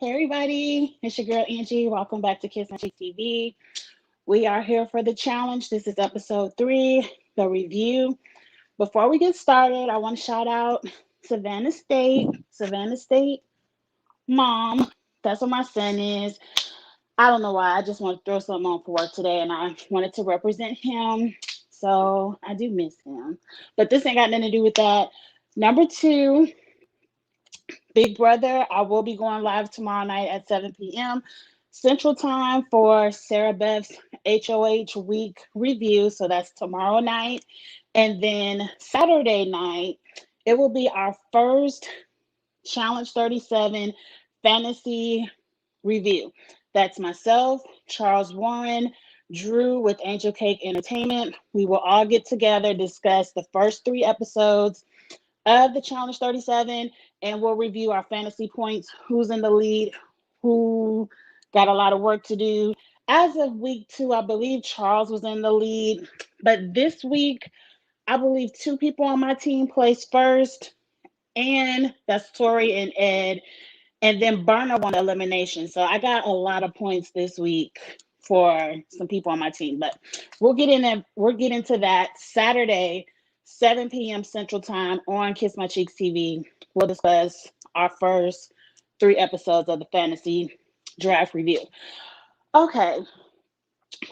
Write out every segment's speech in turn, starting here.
Hey everybody, it's your girl Angie. Welcome back to Kiss and Cheek TV. We are here for the challenge. This is episode 3, the review. Before we get started, I want to shout out Savannah State. Savannah State mom. That's what my son is. I don't know why. I just want to throw something on for work today and I wanted to represent him. So I do miss him. But this ain't got nothing to do with that. Number 2, Big Brother. I will be going live tomorrow night at 7 p.m. Central Time for Sarah Beth's HOH week review. So that's tomorrow night. And then Saturday night, it will be our first Challenge 37 fantasy review. That's myself, Charles Warren, Drew with Angel Cake Entertainment. We will all get together, discuss the first 3 episodes of the Challenge 37, and we'll review our fantasy points, who's in the lead, who got a lot of work to do. As of week 2, I believe Charles was in the lead, but this week, I believe 2 people on my team placed first, and that's Tori and Ed, and then Burner won the elimination. So I got a lot of points this week for some people on my team, but we'll get into that Saturday, 7 p.m. Central Time on Kiss My Cheeks TV. We'll discuss our first 3 episodes of the fantasy draft review. Okay,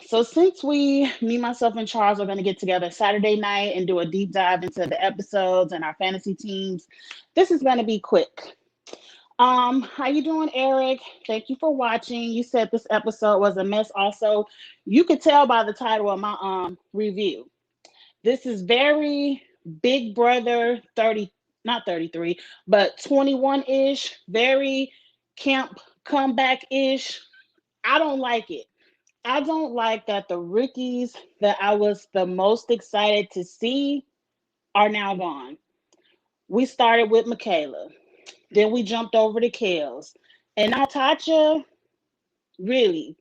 so since me, myself, and Charles are going to get together Saturday night and do a deep dive into the episodes and our fantasy teams, this is going to be quick. How you doing, Eric? Thank you for watching. You said this episode was a mess. Also, you could tell by the title of my review. This is very Big Brother 30, not 33, but 21-ish, very camp comeback-ish. I don't like it. I don't like that the rookies that I was the most excited to see are now gone. We started with Michaela. Then we jumped over to Kels. And now Tatcha, really.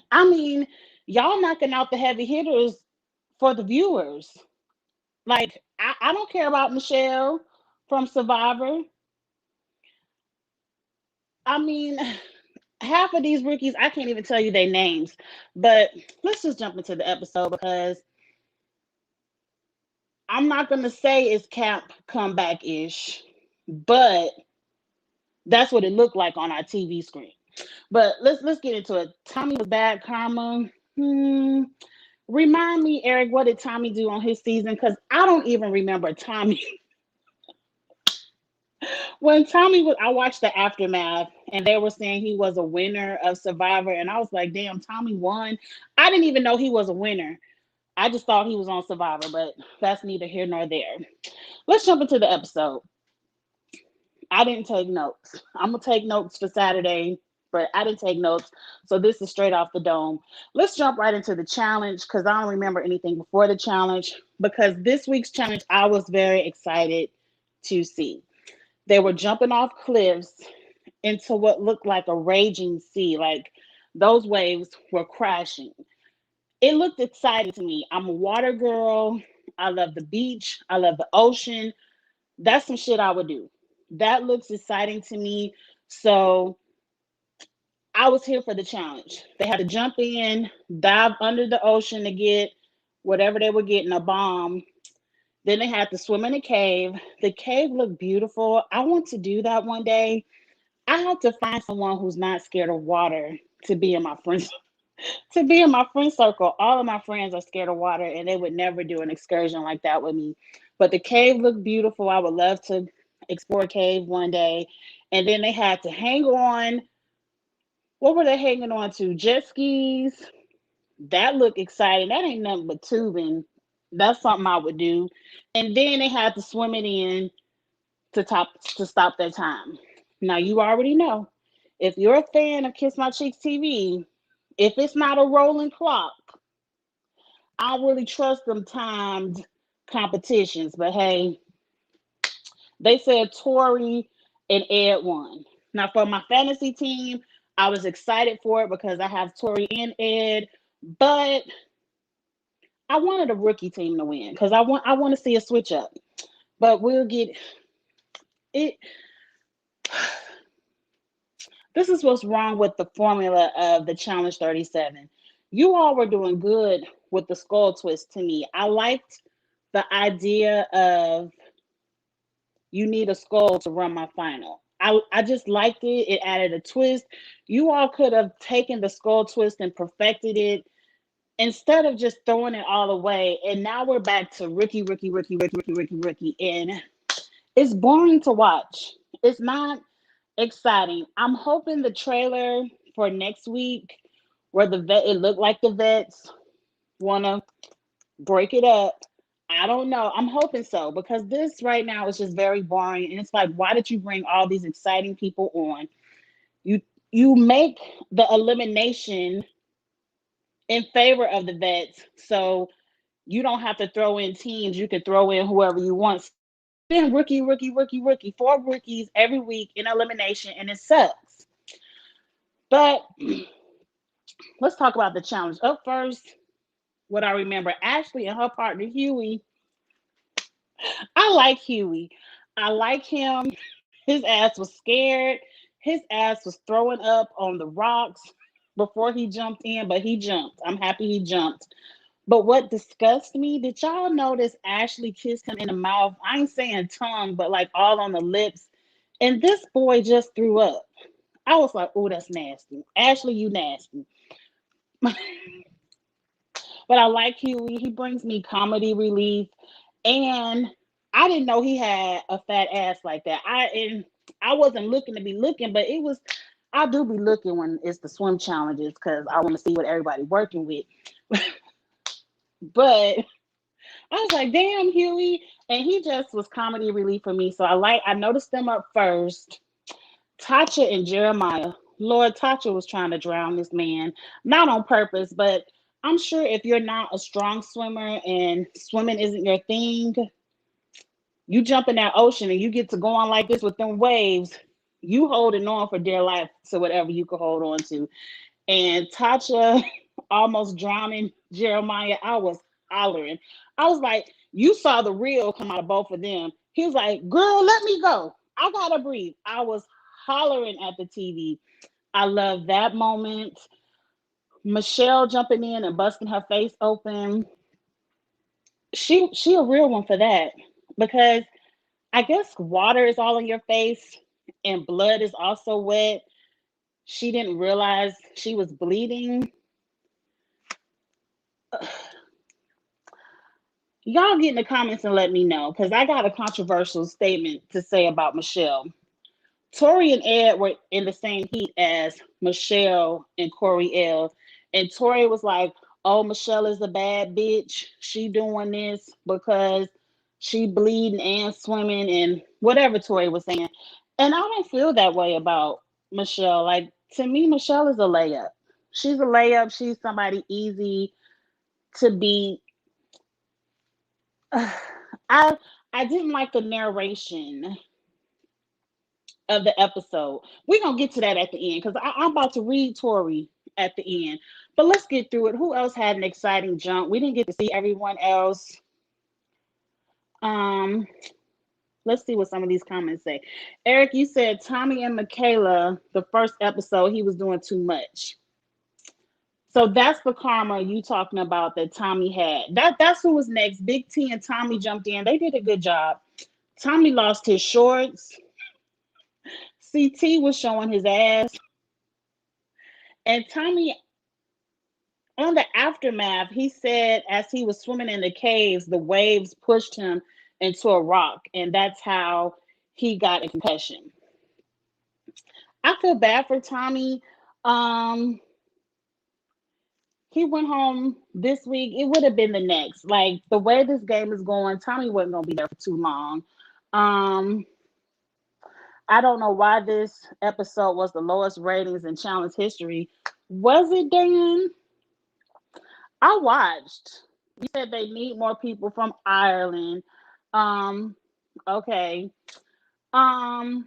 I mean, y'all knocking out the heavy hitters for the viewers. Like, I don't care about Michelle from Survivor. I mean, half of these rookies, I can't even tell you their names. But let's just jump into the episode because I'm not going to say it's camp comeback ish, but that's what it looked like on our TV screen. But let's get into it. Tommy was bad karma. Remind me, Eric, what did Tommy do on his season? Because I don't even remember Tommy. When Tommy was, I watched the aftermath, and they were saying he was a winner of Survivor, and I was like, damn, Tommy won. I didn't even know he was a winner. I just thought he was on Survivor, but that's neither here nor there. Let's jump into the episode. I didn't take notes. I'm gonna take notes for Saturday, but I didn't take notes. So this is straight off the dome. Let's jump right into the challenge because I don't remember anything before the challenge. Because this week's challenge, I was very excited to see. They were jumping off cliffs into what looked like a raging sea. Like those waves were crashing. It looked exciting to me. I'm a water girl. I love the beach. I love the ocean. That's some shit I would do. That looks exciting to me. So I was here for the challenge. They had to jump in, dive under the ocean to get whatever they were getting, a bomb. Then they had to swim in a cave. The cave looked beautiful. I want to do that one day. I have to find someone who's not scared of water to be in my friends to be in my friend circle. All of my friends are scared of water and they would never do an excursion like that with me. But the cave looked beautiful. I would love to explore a cave one day. And then they had to hang on. What were they hanging on to? Jet skis. That looked exciting. That ain't nothing but tubing. That's something I would do. And then they had to swim it in to stop their time. Now you already know. If you're a fan of Kiss My Cheeks TV, if it's not a rolling clock, I don't really trust them timed competitions. But hey, they said Tori and Ed won. Now for my fantasy team, I was excited for it because I have Tori and Ed, but I wanted a rookie team to win because I want to see a switch up. But it this is what's wrong with the formula of the Challenge 37. You all were doing good with the skull twist to me. I liked the idea of you need a skull to run my final. I just liked it. It added a twist. You all could have taken the skull twist and perfected it instead of just throwing it all away. And now we're back to rookie. And it's boring to watch. It's not exciting. I'm hoping the trailer for next week, where it looked like the vets want to break it up. I don't know. I'm hoping so, because this right now is just very boring. And it's like, why did you bring all these exciting people on? You you make the elimination in favor of the vets, so you don't have to throw in teams. You can throw in whoever you want. Then rookie. 4 rookies every week in elimination, and it sucks. But let's talk about the challenge. Up first, what I remember, Ashley and her partner Huey. I like Huey. I like him. His ass was scared. His ass was throwing up on the rocks before he jumped in, but he jumped. I'm happy he jumped. But what disgusted me, did y'all notice Ashley kissed him in the mouth? I ain't saying tongue, but like all on the lips. And this boy just threw up. I was like, oh, that's nasty. Ashley, you nasty. But I like Huey. He brings me comedy relief. And I didn't know he had a fat ass like that. I wasn't looking to be looking, but it was, I do be looking when it's the swim challenges because I want to see what everybody working with. But I was like, damn, Huey. And he just was comedy relief for me. So I noticed them up first. Tasha and Jeremiah. Lord, Tasha was trying to drown this man. Not on purpose, but I'm sure if you're not a strong swimmer and swimming isn't your thing, you jump in that ocean and you get to go on like this with them waves, you holding on for dear life to whatever you could hold on to. And Tasha almost drowning Jeremiah. I was hollering. I was like, you saw the real come out of both of them. He was like, girl, let me go. I gotta breathe. I was hollering at the TV. I love that moment. Michelle jumping in and busting her face open. She a real one for that, because I guess water is all in your face and blood is also wet. She didn't realize she was bleeding. Y'all get in the comments and let me know, because I got a controversial statement to say about Michelle. Tori and Ed were in the same heat as Michelle and Corey L. And Tori was like, oh, Michelle is a bad bitch. She doing this because she bleeding and swimming and whatever Tori was saying. And I don't feel that way about Michelle. Like, to me, Michelle is a layup. She's a layup. She's somebody easy to beat. I I didn't like the narration of the episode. We're gonna get to that at the end, because I'm about to read Tori at the end. But let's get through it. Who else had an exciting jump? We didn't get to see everyone else. Um, let's see what some of these comments say. Eric, you said Tommy and Michaela, the first episode, he was doing too much. So that's the karma you talking about that Tommy had. That's who was next. Big T and Tommy jumped in. They did a good job. Tommy lost his shorts. CT was showing his ass. And Tommy, on the aftermath, he said as he was swimming in the caves, the waves pushed him into a rock, and that's how he got a concussion. I feel bad for Tommy. Um, he went home this week. It would have been the next. Like, the way this game is going, Tommy wasn't gonna be there for too long. I don't know why this episode was the lowest ratings in challenge history. Was it, Dan? I watched. You said they need more people from Ireland. Um, okay. Um,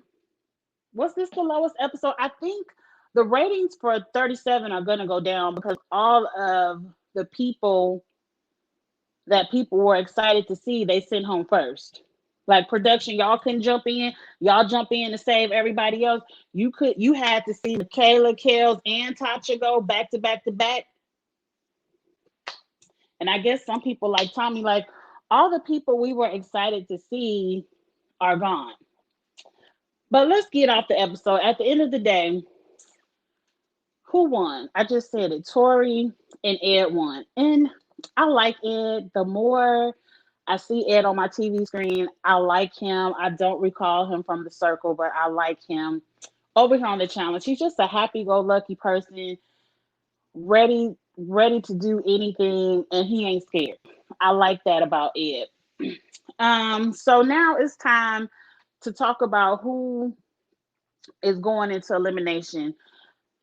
was this the lowest episode? I think the ratings for 37 are gonna go down because all of the people that people were excited to see, they sent home first. Like production, y'all couldn't jump in. Y'all jump in to save everybody else. You had to see Michaela, Kels, and Tasha go back to back to back. And I guess some people like Tommy, like all the people we were excited to see are gone. But let's get off the episode. At the end of the day, who won? I just said it. Tori and Ed won. And I like Ed. The more I see Ed on my TV screen, I like him. I don't recall him from the circle, but I like him over here on the challenge. He's just a happy-go-lucky person, ready to do anything, and he ain't scared. I like that about Ed. So now it's time to talk about who is going into elimination.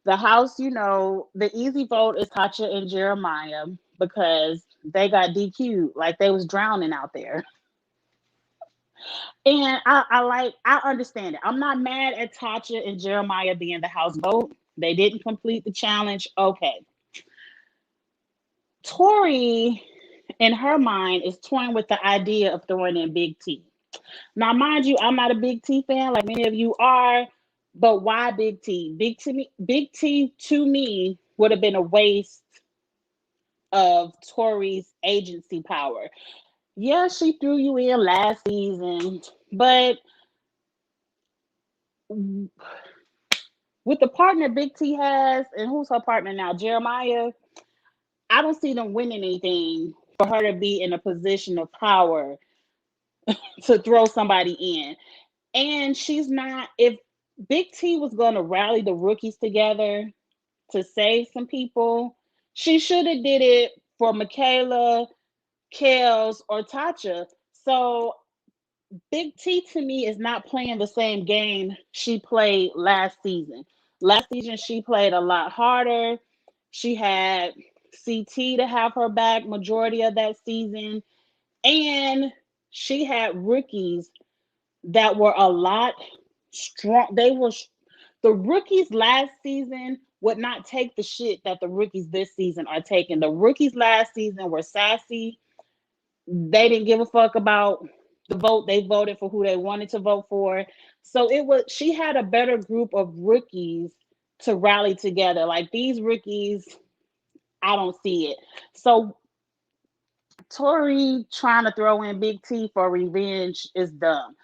The house, the easy vote is Katya and Jeremiah because they got DQ'd like they was drowning out there. And I understand it. I'm not mad at Tasha and Jeremiah being the house vote. They didn't complete the challenge. Okay. Tori, in her mind, is toying with the idea of throwing in Big T. Now, mind you, I'm not a Big T fan like many of you are, but why Big T? Big T to me would have been a waste of Tori's agency power. Yeah, she threw you in last season, but with the partner Big T has, and who's her partner now, Jeremiah, I don't see them winning anything for her to be in a position of power to throw somebody in. And she's not, if Big T was going to rally the rookies together to save some people, she should have did it for Michaela, Kels, or Tasha. So Big T to me is not playing the same game she played last season. Last season, she played a lot harder. She had CT to have her back majority of that season. And she had rookies that were a lot strong. The rookies last season would not take the shit that the rookies this season are taking. The rookies last season were sassy. They didn't give a fuck about the vote. They voted for who they wanted to vote for. So she had a better group of rookies to rally together. Like these rookies, I don't see it. So Tori trying to throw in Big T for revenge is dumb.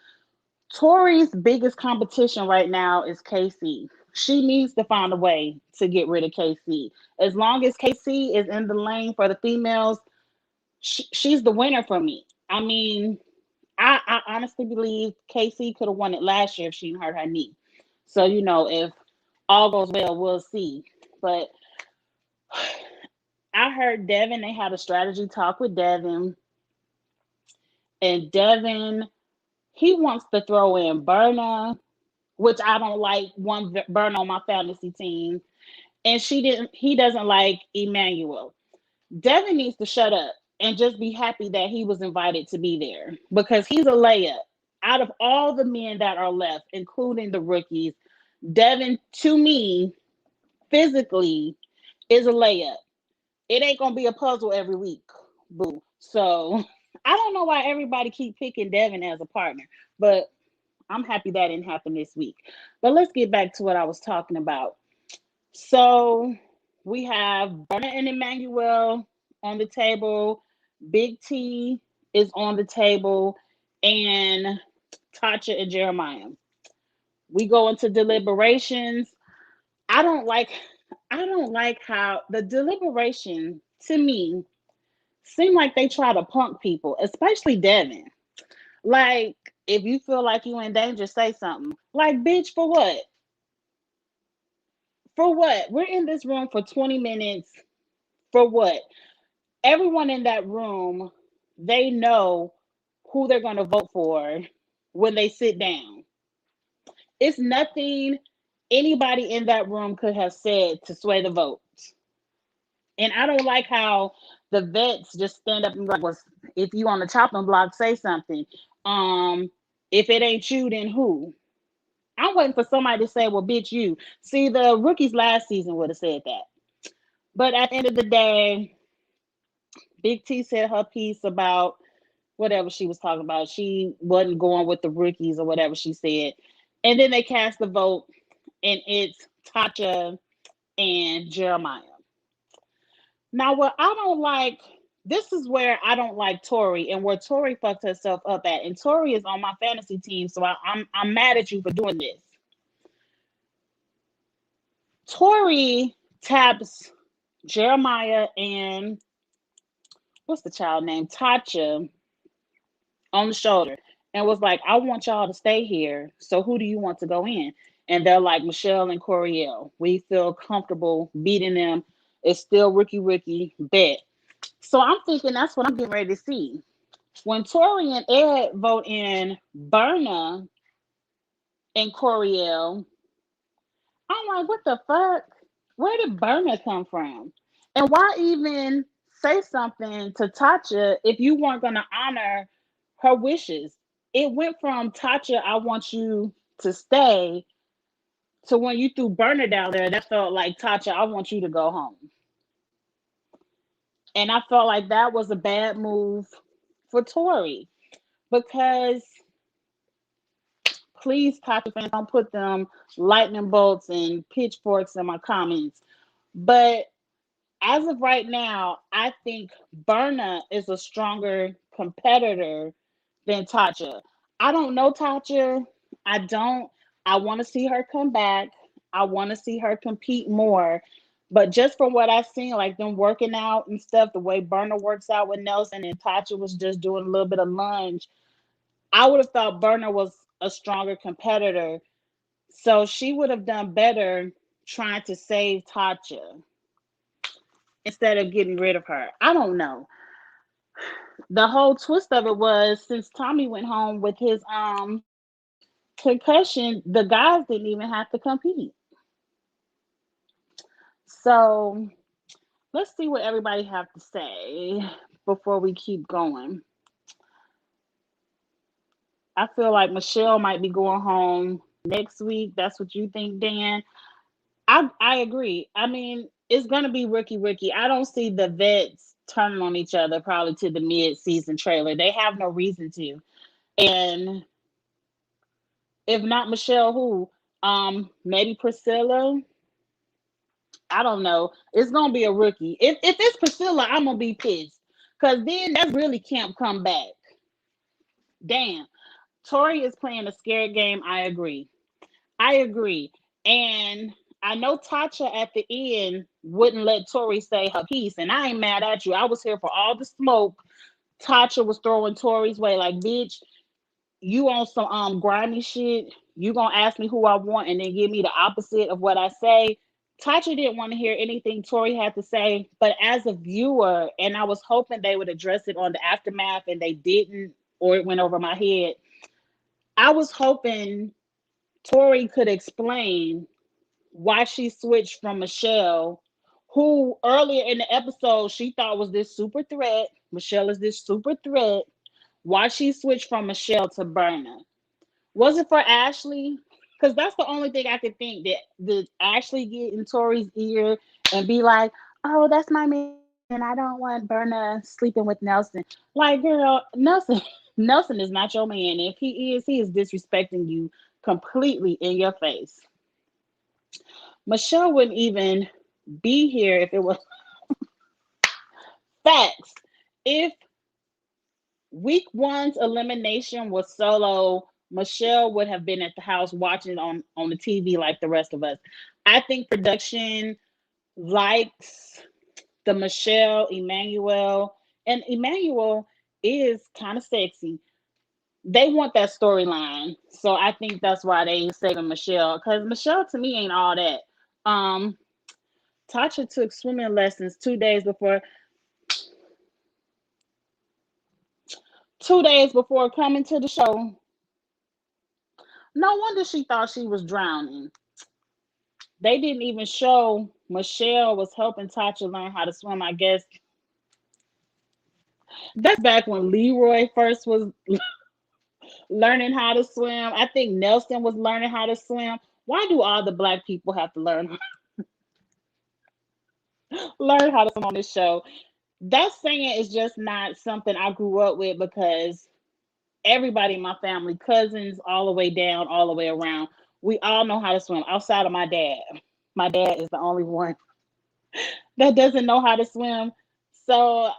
Tori's biggest competition right now is KC. She needs to find a way to get rid of KC. As long as KC is in the lane for the females, she's the winner for me. I mean, I honestly believe KC could have won it last year if she didn't hurt her knee. So, if all goes well, we'll see. But I heard Devin, they had a strategy talk with Devin. And Devin, he wants to throw in Berna, which I don't like one Berna on my fantasy team. And he doesn't like Emmanuel. Devin needs to shut up and just be happy that he was invited to be there because he's a layup. Out of all the men that are left, including the rookies, Devin, to me, physically, is a layup. It ain't gonna be a puzzle every week, boo. So I don't know why everybody keep picking Devin as a partner, but I'm happy that didn't happen this week. But let's get back to what I was talking about. So we have Berna and Emmanuel on the table. Big T is on the table, and Tasha and Jeremiah. We go into deliberations. I don't like how the deliberation to me seem like they try to punk people, especially Devin. Like, if you feel like you in danger, say something. Like, bitch, for what? For what? We're in this room for 20 minutes. For what? Everyone in that room, they know who they're going to vote for when they sit down. It's nothing anybody in that room could have said to sway the votes. And I don't like how the vets just stand up and like, well, if you on the chopping block, say something. If it ain't you, then who? I'm waiting for somebody to say, well, bitch, you. See, the rookies last season would have said that. But at the end of the day, Big T said her piece about whatever she was talking about. She wasn't going with the rookies or whatever she said. And then they cast the vote, and it's Tasha and Jeremiah. Now, what I don't like, this is where I don't like Tori and where Tori fucked herself up at. And Tori is on my fantasy team, so I'm mad at you for doing this. Tori taps Jeremiah and what's the child name? Tasha on the shoulder and was like, I want y'all to stay here. So who do you want to go in? And they're like, Michelle and Coriel. We feel comfortable beating them. It's still rookie bet. So I'm thinking that's what I'm getting ready to see. When Tori and Ed vote in Berna and Coriel, I'm like, what the fuck? Where did Berna come from? And why even say something to Tasha if you weren't going to honor her wishes? It went from Tasha, I want you to stay, to when you threw Berna down there, that felt like Tasha, I want you to go home. And I felt like that was a bad move for Tori because please, Tasha fans, don't put them lightning bolts and pitchforks in my comments. But as of right now, I think Berna is a stronger competitor than Tasha. I don't know Tasha. I don't. I want to see her come back. I want to see her compete more. But just from what I've seen, like them working out and stuff, the way Berna works out with Nelson and Tasha was just doing a little bit of lunge, I would have thought Berna was a stronger competitor. So she would have done better trying to save Tasha instead of getting rid of her. I don't know. The whole twist of it was since Tommy went home with his concussion, the guys didn't even have to compete. So let's see what everybody have to say before we keep going. I feel like Michelle might be going home next week. That's what you think, Dan? I agree. I mean, it's gonna be rookie. I don't see the vets turning on each other probably to the mid-season trailer. They have no reason to. And if not Michelle, who? Maybe Priscilla. I don't know. It's gonna be a rookie. If it's Priscilla, I'm gonna be pissed. Cause then that's really camp come back. Damn. Tori is playing a scared game. I agree. And I know Tasha at the end wouldn't let Tori say her piece. And I ain't mad at you. I was here for all the smoke Tasha was throwing Tori's way. Like, bitch, you on some grimy shit. You gonna ask me who I want and then give me the opposite of what I say. Tasha didn't want to hear anything Tori had to say, but as a viewer, and I was hoping they would address it on the aftermath, and they didn't, or it went over my head. I was hoping Tori could explain why she switched from Michelle, who earlier in the episode she thought was this super threat. Michelle is this super threat. Why she switched from Michelle to Berna? Was it for Ashley? Because that's the only thing I could think that Ashley get in Tori's ear and be like, "Oh, that's my man. I don't want Berna sleeping with Nelson." Like, girl, Nelson is not your man. If he is disrespecting you completely in your face. Michelle wouldn't even be here if it was facts. If week one's elimination was solo, Michelle would have been at the house watching on the TV like the rest of us. I think production likes the Michelle, Emmanuel, and Emmanuel is kind of sexy. They want that storyline. So I think that's why they saving Michelle. Because Michelle to me ain't all that. Tasha took swimming lessons 2 days before 2 days before coming to the show. No wonder she thought she was drowning. They didn't even show Michelle was helping Tasha learn how to swim, I guess. That's back when Leroy first was learning how to swim. I think Nelson was learning how to swim. Why do all the black people have to learn how to swim on this show? That saying is just not something I grew up with because everybody in my family, cousins, all the way down, all the way around, we all know how to swim outside of my dad. My dad is the only one that doesn't know how to swim. So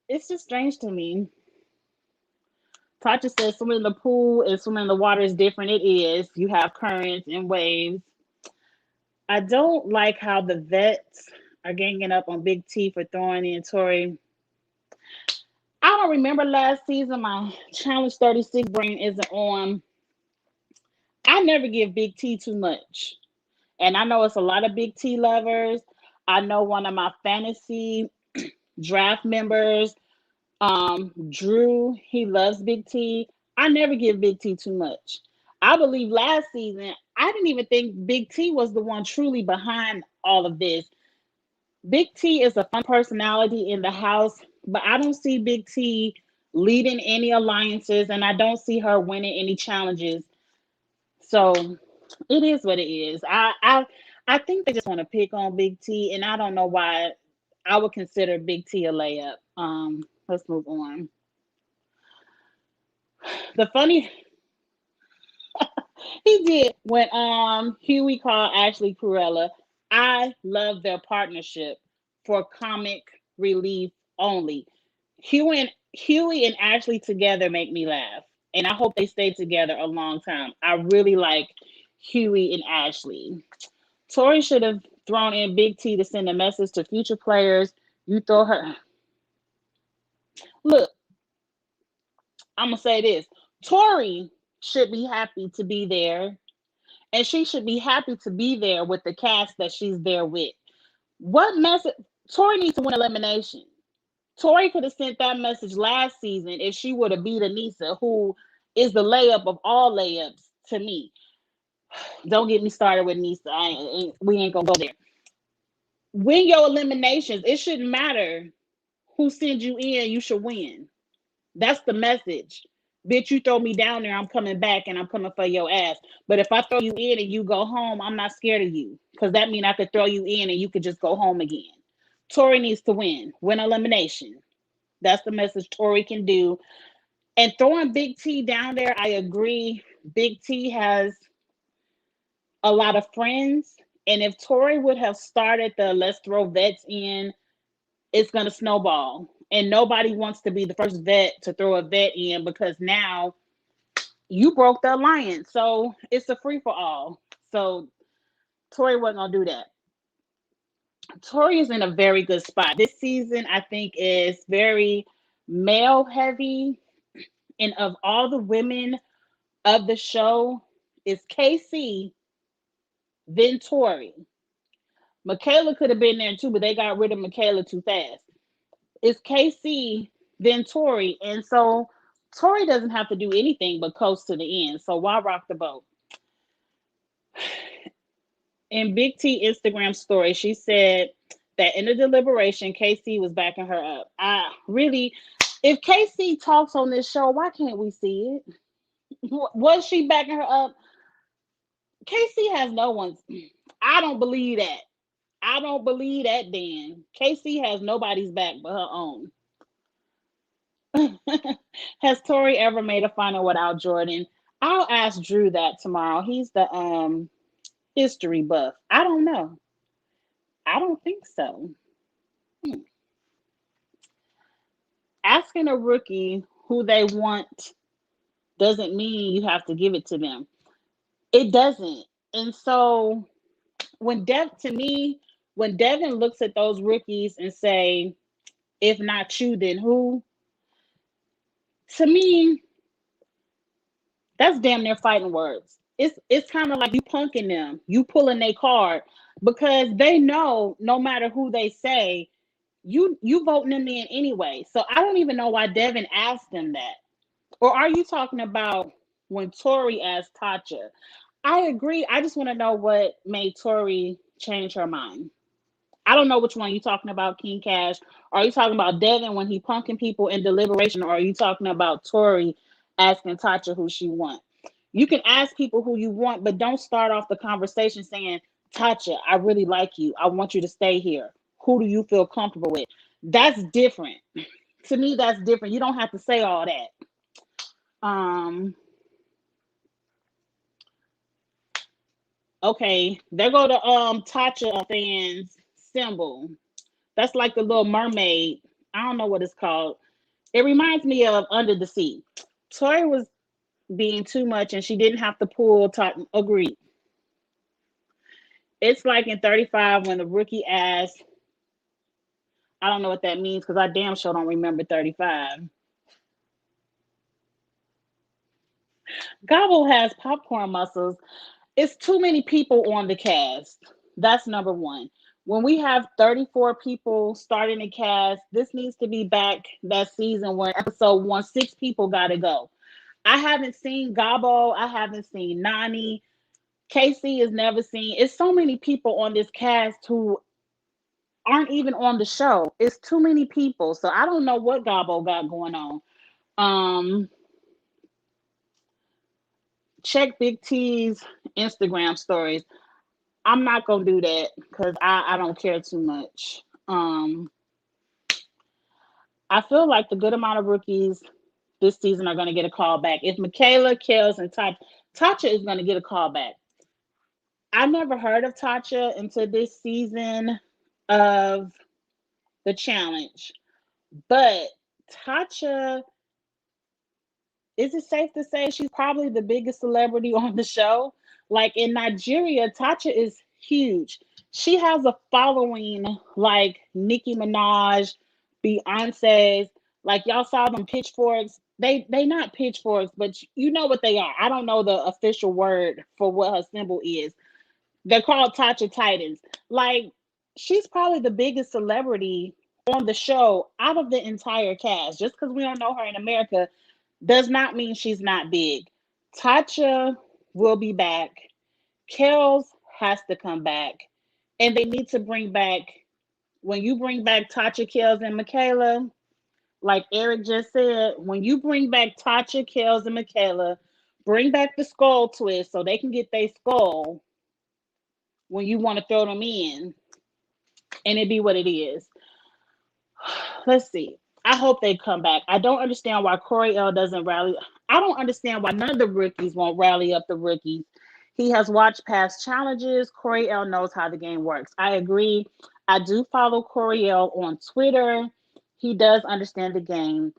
it's just strange to me. Tasha says swimming in the pool and swimming in the water is different. It is. You have currents and waves. I don't like how the vets are ganging up on Big T for throwing in Tori. I don't remember last season. My Challenge 36 brain isn't on. I never give Big T too much. And I know it's a lot of Big T lovers. I know one of my fantasy draft members, Drew, he loves Big T. I never give Big T too much. I believe last season, I didn't even think Big T was the one truly behind all of this. Big T is a fun personality in the house, but I don't see Big T leading any alliances, and I don't see her winning any challenges. So it is what it is. I think they just want to pick on Big T, and I don't know why I would consider Big T a layup. Let's move on. The funny he did when Huey called Ashley Cruella. I love their partnership for comic relief only. Huey and Ashley together make me laugh, and I hope they stay together a long time. I really like Huey and Ashley. Tori should have thrown in Big T to send a message to future players. You throw her. Look, I'm gonna say this. Tori should be happy to be there, and she should be happy to be there with the cast that she's there with. What message? Tori needs to win elimination. Tori could have sent that message last season if she would have beat Anissa, who is the layup of all layups to me. Don't get me started with Nisa. We ain't gonna go there. Win your eliminations. It shouldn't matter who sends you in. You should win. That's the message. Bitch, you throw me down there, I'm coming back and I'm coming for your ass. But if I throw you in and you go home, I'm not scared of you. Because that means I could throw you in and you could just go home again. Tori needs to win elimination. That's the message Tori can do. And throwing Big T down there, I agree. Big T has a lot of friends. And if Tori would have started the let's throw vets in, it's going to snowball. And nobody wants to be the first vet to throw a vet in because now you broke the alliance. So it's a free for all. So Tori wasn't going to do that. Tori is in a very good spot. This season, I think, is very male heavy. And of all the women of the show, it's Casey, then Tori. Michaela could have been there too, but they got rid of Michaela too fast. It's Casey, then Tori. And so Tori doesn't have to do anything but coast to the end. So why rock the boat? In Big T Instagram story, she said that in the deliberation, Casey was backing her up. If Casey talks on this show, why can't we see it? Was she backing her up? Casey has no one's. I don't believe that. I don't believe that, Dan. Casey has nobody's back but her own. Has Tori ever made a final without Jordan? I'll ask Drew that tomorrow. He's the history buff. I don't know. I don't think so. Asking a rookie who they want doesn't mean you have to give it to them. It doesn't. And so to me, when Devin looks at those rookies and say, if not you, then who? To me, that's damn near fighting words. It's kind of like you punking them, you pulling their card because they know no matter who they say, you voting them in anyway. So I don't even know why Devin asked them that. Or are you talking about when Tori asked Tatcha? I agree. I just want to know what made Tori change her mind. I don't know which one you're talking about, King Cash. Are you talking about Devin when he punking people in deliberation, or are you talking about Tori asking Tatcha who she wants? You can ask people who you want, but don't start off the conversation saying, Tatcha, I really like you. I want you to stay here. Who do you feel comfortable with? That's different. To me, that's different. You don't have to say all that. Um, okay, there go the Tatcha fans symbol. That's like the little mermaid. I don't know what it's called. It reminds me of Under the Sea. Tori was being too much and she didn't have to pull agreed. It's like in 35 when the rookie asked, I don't know what that means because I damn sure don't remember 35. Gobble has popcorn muscles. It's too many people on the cast. That's number one. When we have 34 people starting the cast, this needs to be back that season when episode 1, 6 people got to go. I haven't seen Gabo. I haven't seen Nani. Casey is never seen. It's so many people on this cast who aren't even on the show. It's too many people. So I don't know what Gabo got going on. Um, check Big T's Instagram stories. I'm not gonna do that because I don't care too much. I feel like the good amount of rookies this season are gonna get a call back. If Michaela, Kels, and Tatcha is gonna get a call back. I never heard of Tatcha until this season of the challenge, but Tatcha, is it safe to say she's probably the biggest celebrity on the show? Like in Nigeria, Tasha is huge. She has a following like Nicki Minaj, Beyonce's. Like y'all saw them pitchforks. They not pitchforks, but you know what they are. I don't know the official word for what her symbol is. They're called Tasha Titans. Like she's probably the biggest celebrity on the show out of the entire cast. Just because we don't know her in America does not mean she's not big. Tatcha will be back. Kels has to come back. And they need to bring back, when you bring back Tatcha, Kels, and Michaela, like Eric just said, when you bring back Tatcha, Kels, and Michaela, bring back the skull twist so they can get their skull when you want to throw them in, and it be what it is. Let's see. I hope they come back. I don't understand why Corey L doesn't rally. I don't understand why none of the rookies won't rally up the rookies. He has watched past challenges. Corey L knows how the game works. I agree. I do follow Corey L on Twitter. He does understand the game.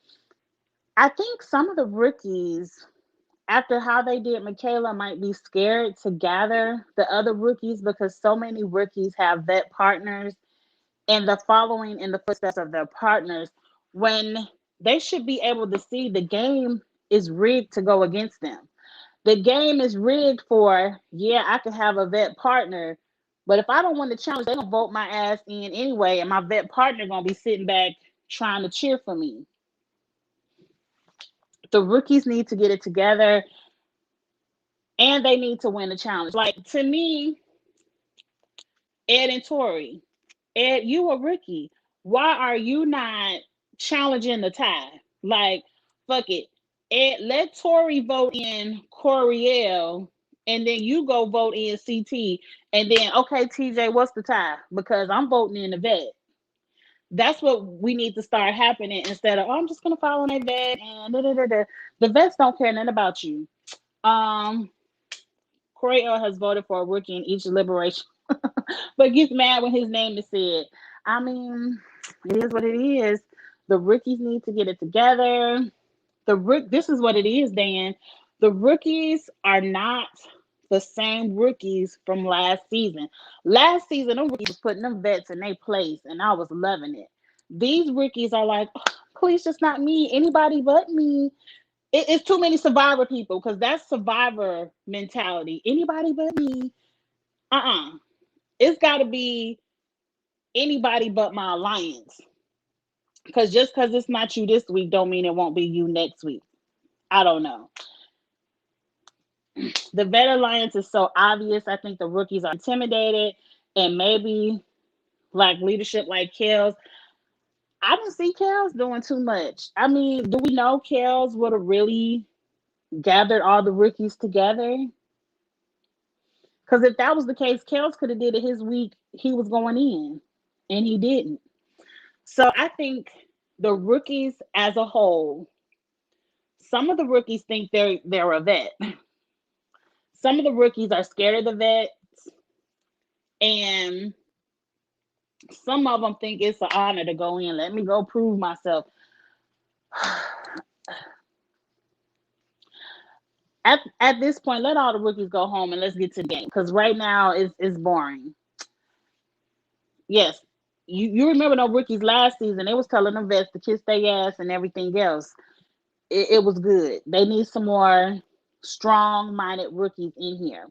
I think some of the rookies, after how they did Michaela, might be scared to gather the other rookies because so many rookies have vet partners and the following in the footsteps of their partners when they should be able to see the game is rigged to go against them. The game is rigged for, yeah, I could have a vet partner, but if I don't win the challenge, they're gonna vote my ass in anyway, and my vet partner gonna be sitting back trying to cheer for me. The rookies need to get it together and they need to win the challenge. Like to me, Ed and Tori, Ed, you a rookie. Why are you not challenging the tie? Like, fuck it. Ed, let Tori vote in Coriel, and then you go vote in CT. And then, okay, TJ, what's the tie? Because I'm voting in the vet. That's what we need to start happening instead of, oh, I'm just going to follow my vet and da, da, da, da. The vets don't care nothing about you. Coriel has voted for a rookie in each liberation but gets mad when his name is said. I mean, it is what it is. The rookies need to get it together. This is what it is, Dan. The rookies are not the same rookies from last season. Last season, them rookies was putting them vets in their place, and I was loving it. These rookies are like, oh, please, just not me. Anybody but me. It's too many survivor people because that's survivor mentality. Anybody but me. It's got to be anybody but my alliance. Because just because it's not you this week, don't mean it won't be you next week. I don't know. The vet alliance is so obvious. I think the rookies are intimidated, and maybe like leadership like Kels. I don't see Kels doing too much. I mean, do we know Kels would have really gathered all the rookies together? Because if that was the case, Kels could have did it his week he was going in, and he didn't. So I think the rookies as a whole, some of the rookies think they're a vet. Some of the rookies are scared of the vet, and some of them think it's an honor to go in. Let me go prove myself. At this point, let all the rookies go home and let's get to the game. Because right now it's boring. Yes, you remember those rookies last season? They was telling the vets to kiss their ass and everything else. It was good. They need some more strong-minded rookies in here.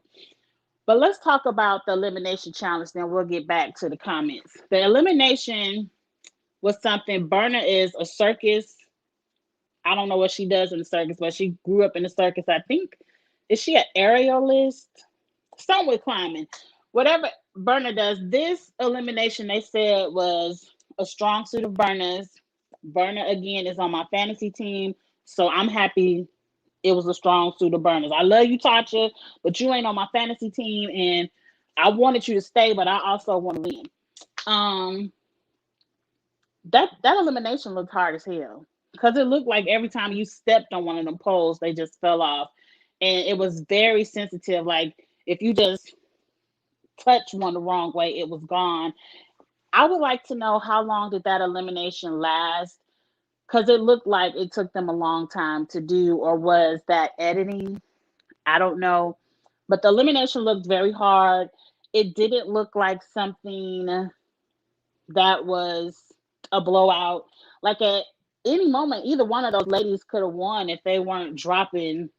But let's talk about the elimination challenge. Then we'll get back to the comments. The elimination was something. Berna is a circus. I don't know what she does in the circus, but she grew up in the circus. I think, is she an aerialist? Something with climbing. Whatever Berna does, this elimination they said was a strong suit of Berna's. Berna again is on my fantasy team, so I'm happy it was a strong suit of Berna's. I love you, Tasha, but you ain't on my fantasy team, and I wanted you to stay, but I also want to win. Um, that elimination looked hard as hell because it looked like every time you stepped on one of them poles, they just fell off, and it was very sensitive. Like if you just touched one the wrong way, it was gone. I would like to know how long did that elimination last? Because it looked like it took them a long time to do, or was that editing? I don't know. But the elimination looked very hard. It didn't look like something that was a blowout. Like at any moment, either one of those ladies could have won if they weren't dropping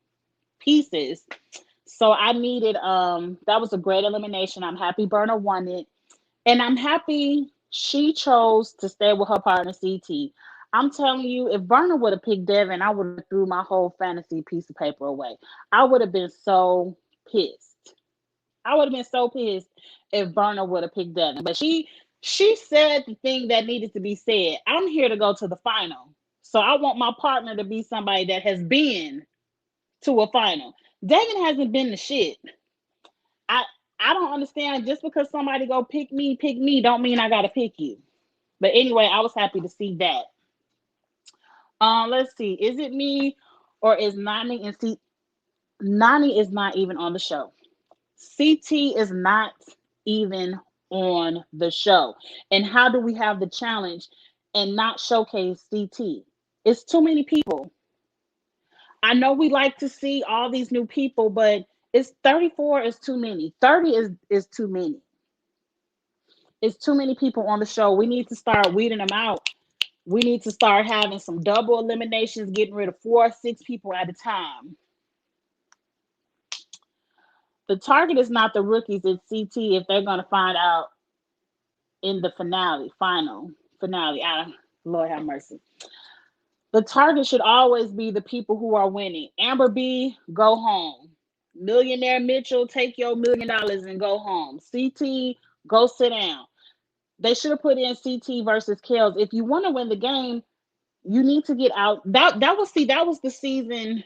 pieces. So I needed that was a great elimination. I'm happy Berna won it. And I'm happy she chose to stay with her partner CT. I'm telling you, if Berna would have picked Devin, I would have threw my whole fantasy piece of paper away. I would have been so pissed. I would have been so pissed if Berna would have picked Devin. But she said the thing that needed to be said. I'm here to go to the final. So I want my partner to be somebody that has been to a final. Devin hasn't been the shit. I I don't understand. Just because somebody go pick me, don't mean I gotta pick you. But anyway, I was happy to see that. Let's see. Is it me or is Nani and C Nani is not even on the show. CT is not even on the show. And how do we have the challenge and not showcase CT? It's too many people. I know we like to see all these new people, but it's 34 is too many. 30 is too many. It's too many people on the show. We need to start weeding them out. We need to start having some double eliminations, getting rid of 4 or 6 people at a time. The target is not the rookies, it's CT if they're going to find out in the final finale. Lord have mercy. The target should always be the people who are winning. Amber B, go home. Millionaire Mitchell, take your $1 million and go home. CT, go sit down. They should have put in CT versus Kels. If you want to win the game, you need to get out. That was the season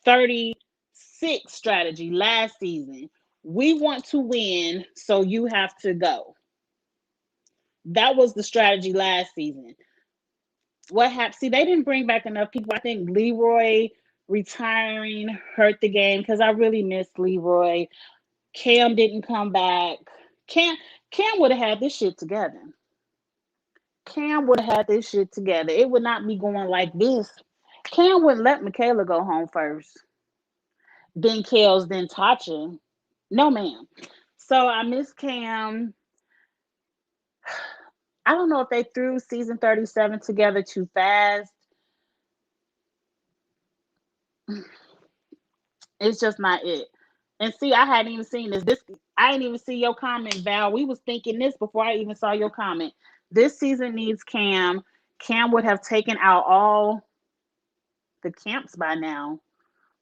36 strategy last season. We want to win, so you have to go. That was the strategy last season. What happened? See, they didn't bring back enough people. I think Leroy retiring hurt the game because I really missed Leroy. Cam didn't come back. Cam would have had this shit together. Cam would have had this shit together. It would not be going like this. Cam wouldn't let Michaela go home first. Then Kels, then Tasha. No, ma'am. So I miss Cam. I don't know if they threw season 37 together too fast. It's just not it. And see, I hadn't even seen this. I didn't even see your comment, Val. We was thinking this before I even saw your comment. This season needs Cam. Cam would have taken out all the camps by now.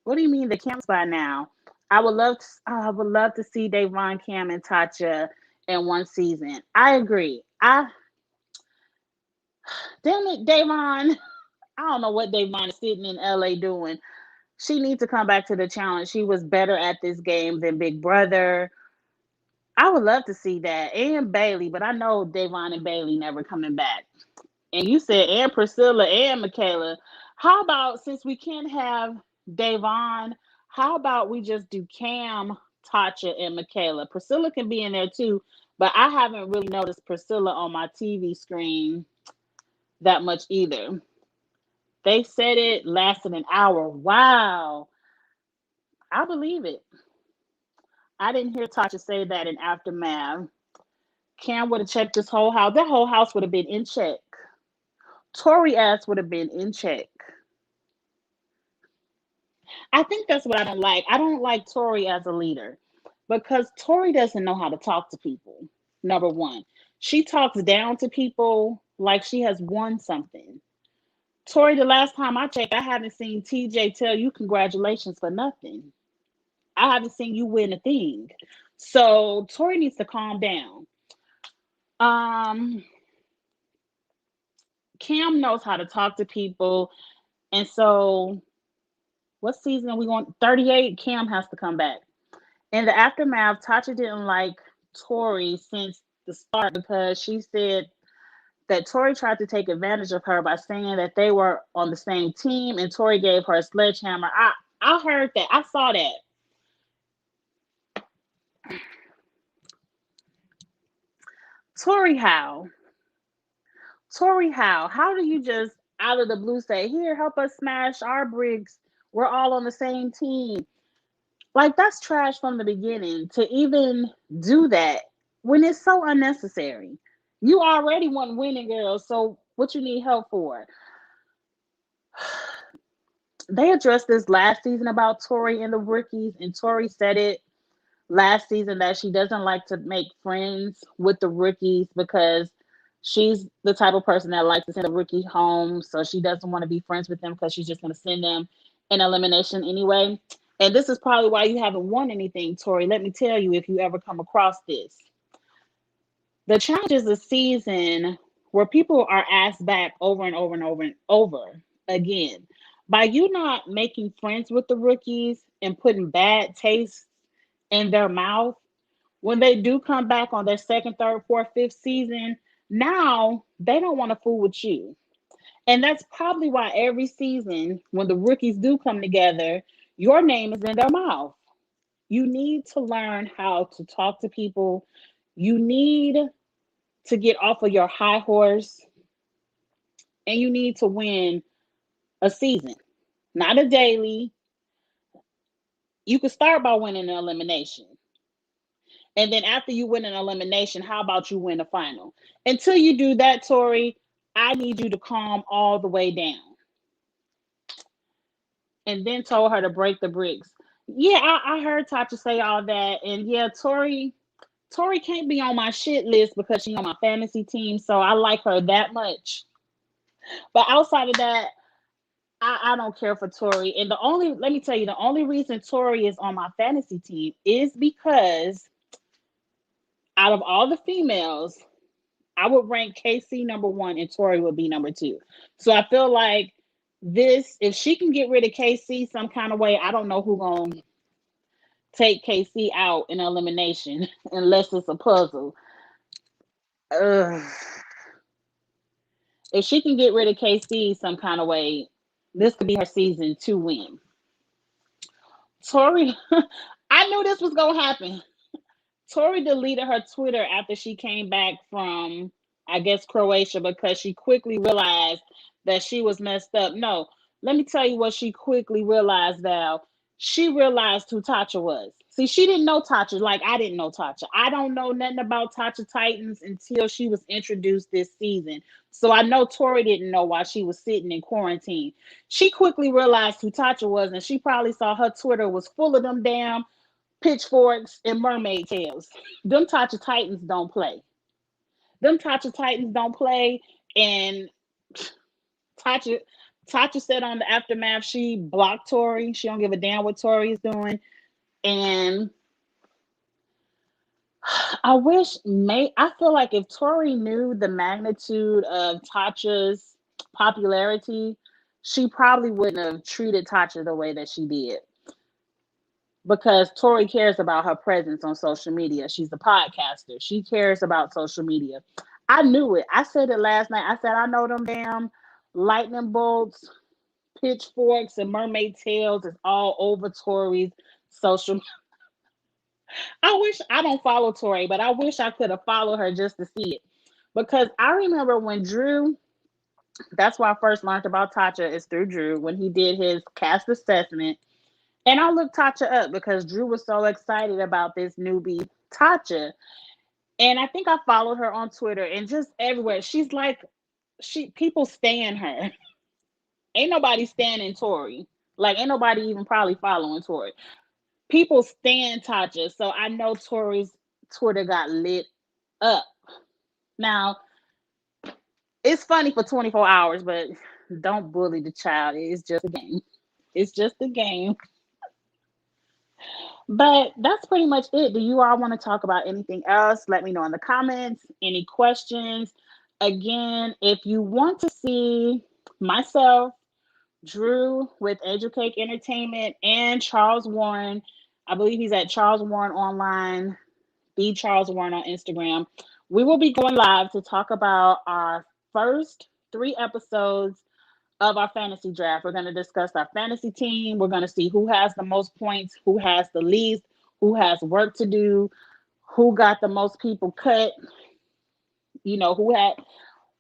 What do you mean the camps by now? I would love to see Davon, Cam, and Tatcha in one season. I agree. Damn it, Davon. I don't know what Davon is sitting in LA doing. She needs to come back to the challenge. She was better at this game than Big Brother. I would love to see that. And Bailey, but I know Davon and Bailey never coming back. And you said, and Priscilla and Michaela. How about, since we can't have Davon, how about we just do Cam, Tasha, and Michaela? Priscilla can be in there too, but I haven't really noticed Priscilla on my TV screen that much either. They said it lasted an hour. Wow. I believe it. I didn't hear Tasha say that in Aftermath. Cam would have checked this whole house. That whole house would have been in check. Tori ass would have been in check. I think that's what I don't like. I don't like Tori as a leader because Tori doesn't know how to talk to people. Number one, she talks down to people like she has won something. Tori, the last time I checked, I haven't seen TJ tell you congratulations for nothing. I haven't seen you win a thing. So Tori needs to calm down. Um, Cam knows how to talk to people, and so what season are we going? 38. Cam has to come back. In the Aftermath, Tasha didn't like Tori since the start because she said that Tori tried to take advantage of her by saying that they were on the same team, and Tori gave her a sledgehammer. I heard that. I saw that. Tori, how? Tori, how? How do you just out of the blue say, "Here, help us smash our bricks. We're all on the same team"? Like, that's trash from the beginning to even do that when it's so unnecessary. You already want winning, girl. So what you need help for? They addressed this last season about Tori and the rookies, and Tori said it last season that she doesn't like to make friends with the rookies because she's the type of person that likes to send a rookie home. So she doesn't want to be friends with them because she's just going to send them in elimination anyway. And this is probably why you haven't won anything, Tori. Let me tell you, if you ever come across this. The challenge is a season where people are asked back over and over and over and over again. By you not making friends with the rookies and putting bad taste in their mouth, when they do come back on their second, third, fourth, fifth season, now they don't want to fool with you. And that's probably why every season, when the rookies do come together, your name is in their mouth. You need to learn how to talk to people. You need to get off of your high horse, and you need to win a season, not a daily. You could start by winning an elimination. And then after you win an elimination, how about you win a final? Until you do that, Tori, I need you to calm all the way down. And then told her to break the bricks. Yeah, I heard Tasha say all that. And yeah, Tori can't be on my shit list because she's on my fantasy team. So I like her that much. But outside of that, I don't care for Tori. And let me tell you, the only reason Tori is on my fantasy team is because out of all the females, I would rank KC number one and Tori would be number two. So I feel like this, if she can get rid of KC some kind of way, I don't know who gonna take KC out in elimination unless it's a puzzle. Ugh. If she can get rid of KC some kind of way, this could be her season to win. Tori, I knew this was gonna happen. Tori deleted her Twitter after she came back from, I guess, Croatia because she quickly realized that she was messed up. No, let me tell you what she quickly realized, Val. She realized who Tasha was. See, she didn't know Tasha like I didn't know Tasha. I don't know nothing about Tasha Titans until she was introduced this season. So I know Tori didn't know while she was sitting in quarantine. She quickly realized who Tasha was, and she probably saw her Twitter was full of them damn pitchforks and mermaid tails. Them Tasha Titans don't play. Them Tasha Titans don't play. And Tasha Tasha said on the Aftermath she blocked Tori. She don't give a damn what Tori is doing. And I feel like if Tori knew the magnitude of Tasha's popularity, she probably wouldn't have treated Tasha the way that she did. Because Tori cares about her presence on social media. She's a podcaster. She cares about social media. I knew it. I said it last night. I said, I know them damn lightning bolts, pitchforks, and mermaid tails is all over Tori's social. I wish I don't follow Tori, but I wish I could have followed her just to see it. Because I remember when Drew, that's why I first learned about Tatcha is through Drew when he did his cast assessment. And I looked Tatcha up because Drew was so excited about this newbie Tatcha. And I think I followed her on Twitter and just everywhere. She's like, people stand her. Ain't nobody standing Tori. Like, ain't nobody even probably following Tori. People stand Tatcha. So I know Tori's Twitter got lit up. Now, it's funny for 24 hours, but don't bully the child. It's just a game. It's just a game. But that's pretty much it. Do you all want to talk about anything else? Let me know in the comments. Any questions? Again, if you want to see myself, Drew with Angel Cake Entertainment, and Charles Warren, I believe he's at Charles Warren Online, the Charles Warren on Instagram. We will be going live to talk about our first 3 episodes of our fantasy draft. We're going to discuss our fantasy team. We're going to see who has the most points, who has the least, who has work to do, who got the most people cut, who had.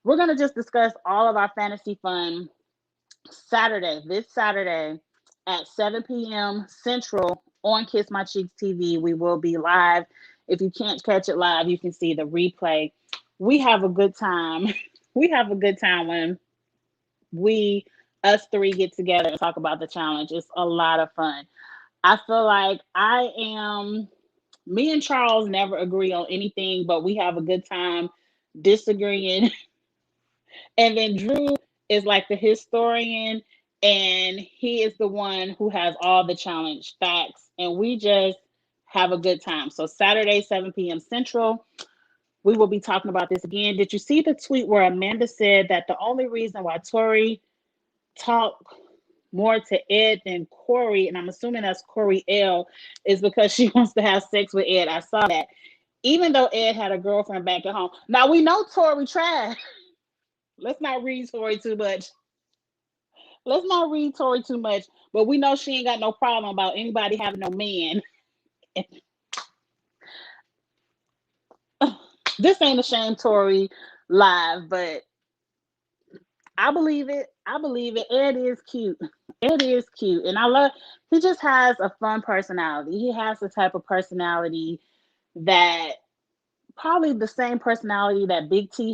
We're going to just discuss all of our fantasy fun this Saturday at 7 p.m. Central on Kiss My Cheeks TV. We will be live. If you can't catch it live, you can see the replay. We have a good time. We have a good time when us three get together and talk about the challenge. It's a lot of fun. I feel like me and Charles never agree on anything, but we have a good time disagreeing. And then Drew is like the historian, and he is the one who has all the challenge facts, and we just have a good time. So Saturday, 7 p.m. Central, we will be talking about this again. Did you see the tweet where Amanda said that the only reason why Tori talked more to Ed than Corey, and I'm assuming that's Corey L, is because she wants to have sex with Ed? I saw that. Even though Ed had a girlfriend back at home. Now we know Tori tried. Let's not read Tori too much. Let's not read Tori too much, but we know she ain't got no problem about anybody having no man. This ain't a shame Tori live, but I believe it. I believe it. Ed is cute. Ed is cute. And he just has a fun personality. He has the type of personality that probably the same personality that Big T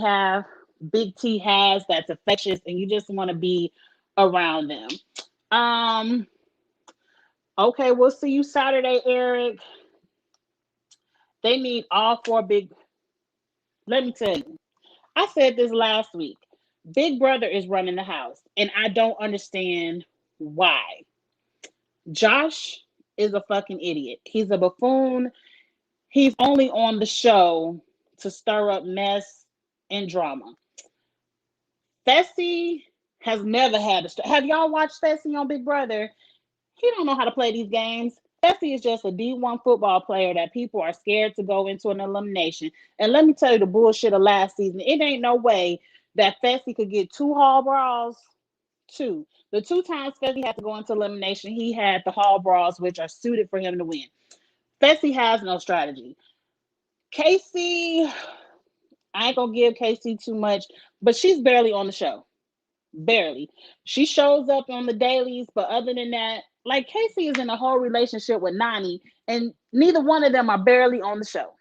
has, that's infectious, and you just want to be around them. Okay, we'll see you Saturday, Eric. They need all 4 big. Let me tell you, I said this last week. Big Brother is running the house, and I don't understand why. Josh is a fucking idiot. He's a buffoon. He's only on the show to stir up mess and drama. Fessy has never had a. Have y'all watched Fessy on Big Brother? He don't know how to play these games. Fessy is just a D1 football player that people are scared to go into an elimination. And let me tell you the bullshit of last season. It ain't no way that Fessy could get 2 hall brawls. 2. The 2 times Fessy had to go into elimination, he had the hall brawls, which are suited for him to win. Fessy has no strategy. Casey, I ain't gonna give Casey too much, but she's barely on the show. Barely. She shows up on the dailies, but other than that, like Casey is in a whole relationship with Nani, and neither one of them are barely on the show.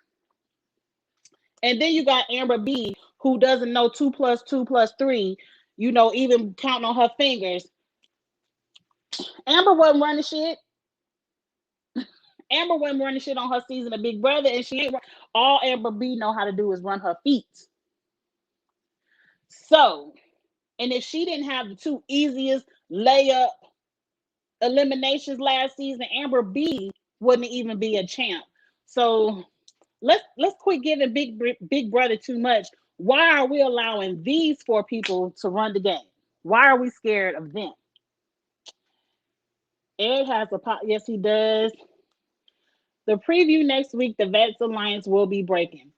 And then you got Amber B, who doesn't know 2 plus 2 plus 3, even counting on her fingers. Amber wasn't running shit. Amber wasn't running shit on her season of Big Brother, and she ain't. All Amber B know how to do is run her feet. So, and if she didn't have the 2 easiest layup eliminations last season, Amber B wouldn't even be a champ. So let's quit giving Big Brother too much. Why are we allowing these 4 people to run the game? Why are we scared of them? Ed has a pot. Yes, he does. The preview next week, the Vets Alliance will be breaking.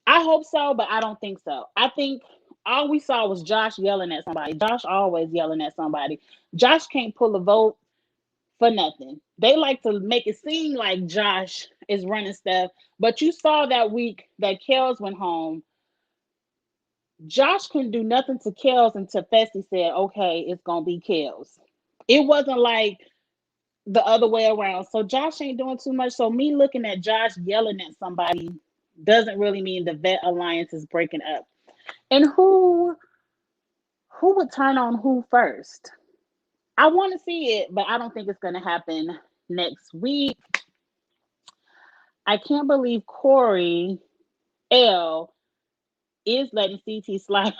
I hope so, but I don't think so. I think all we saw was Josh yelling at somebody. Josh always yelling at somebody. Josh can't pull a vote for nothing. They like to make it seem like Josh is running stuff, but you saw that week that Kels went home. Josh couldn't do nothing to Kels until Fessy said, okay, it's going to be Kels. It wasn't like the other way around. So Josh ain't doing too much. So me looking at Josh yelling at somebody doesn't really mean the vet alliance is breaking up. And who would turn on who first? I want to see it, but I don't think it's going to happen next week. I can't believe Corey L is letting CT slide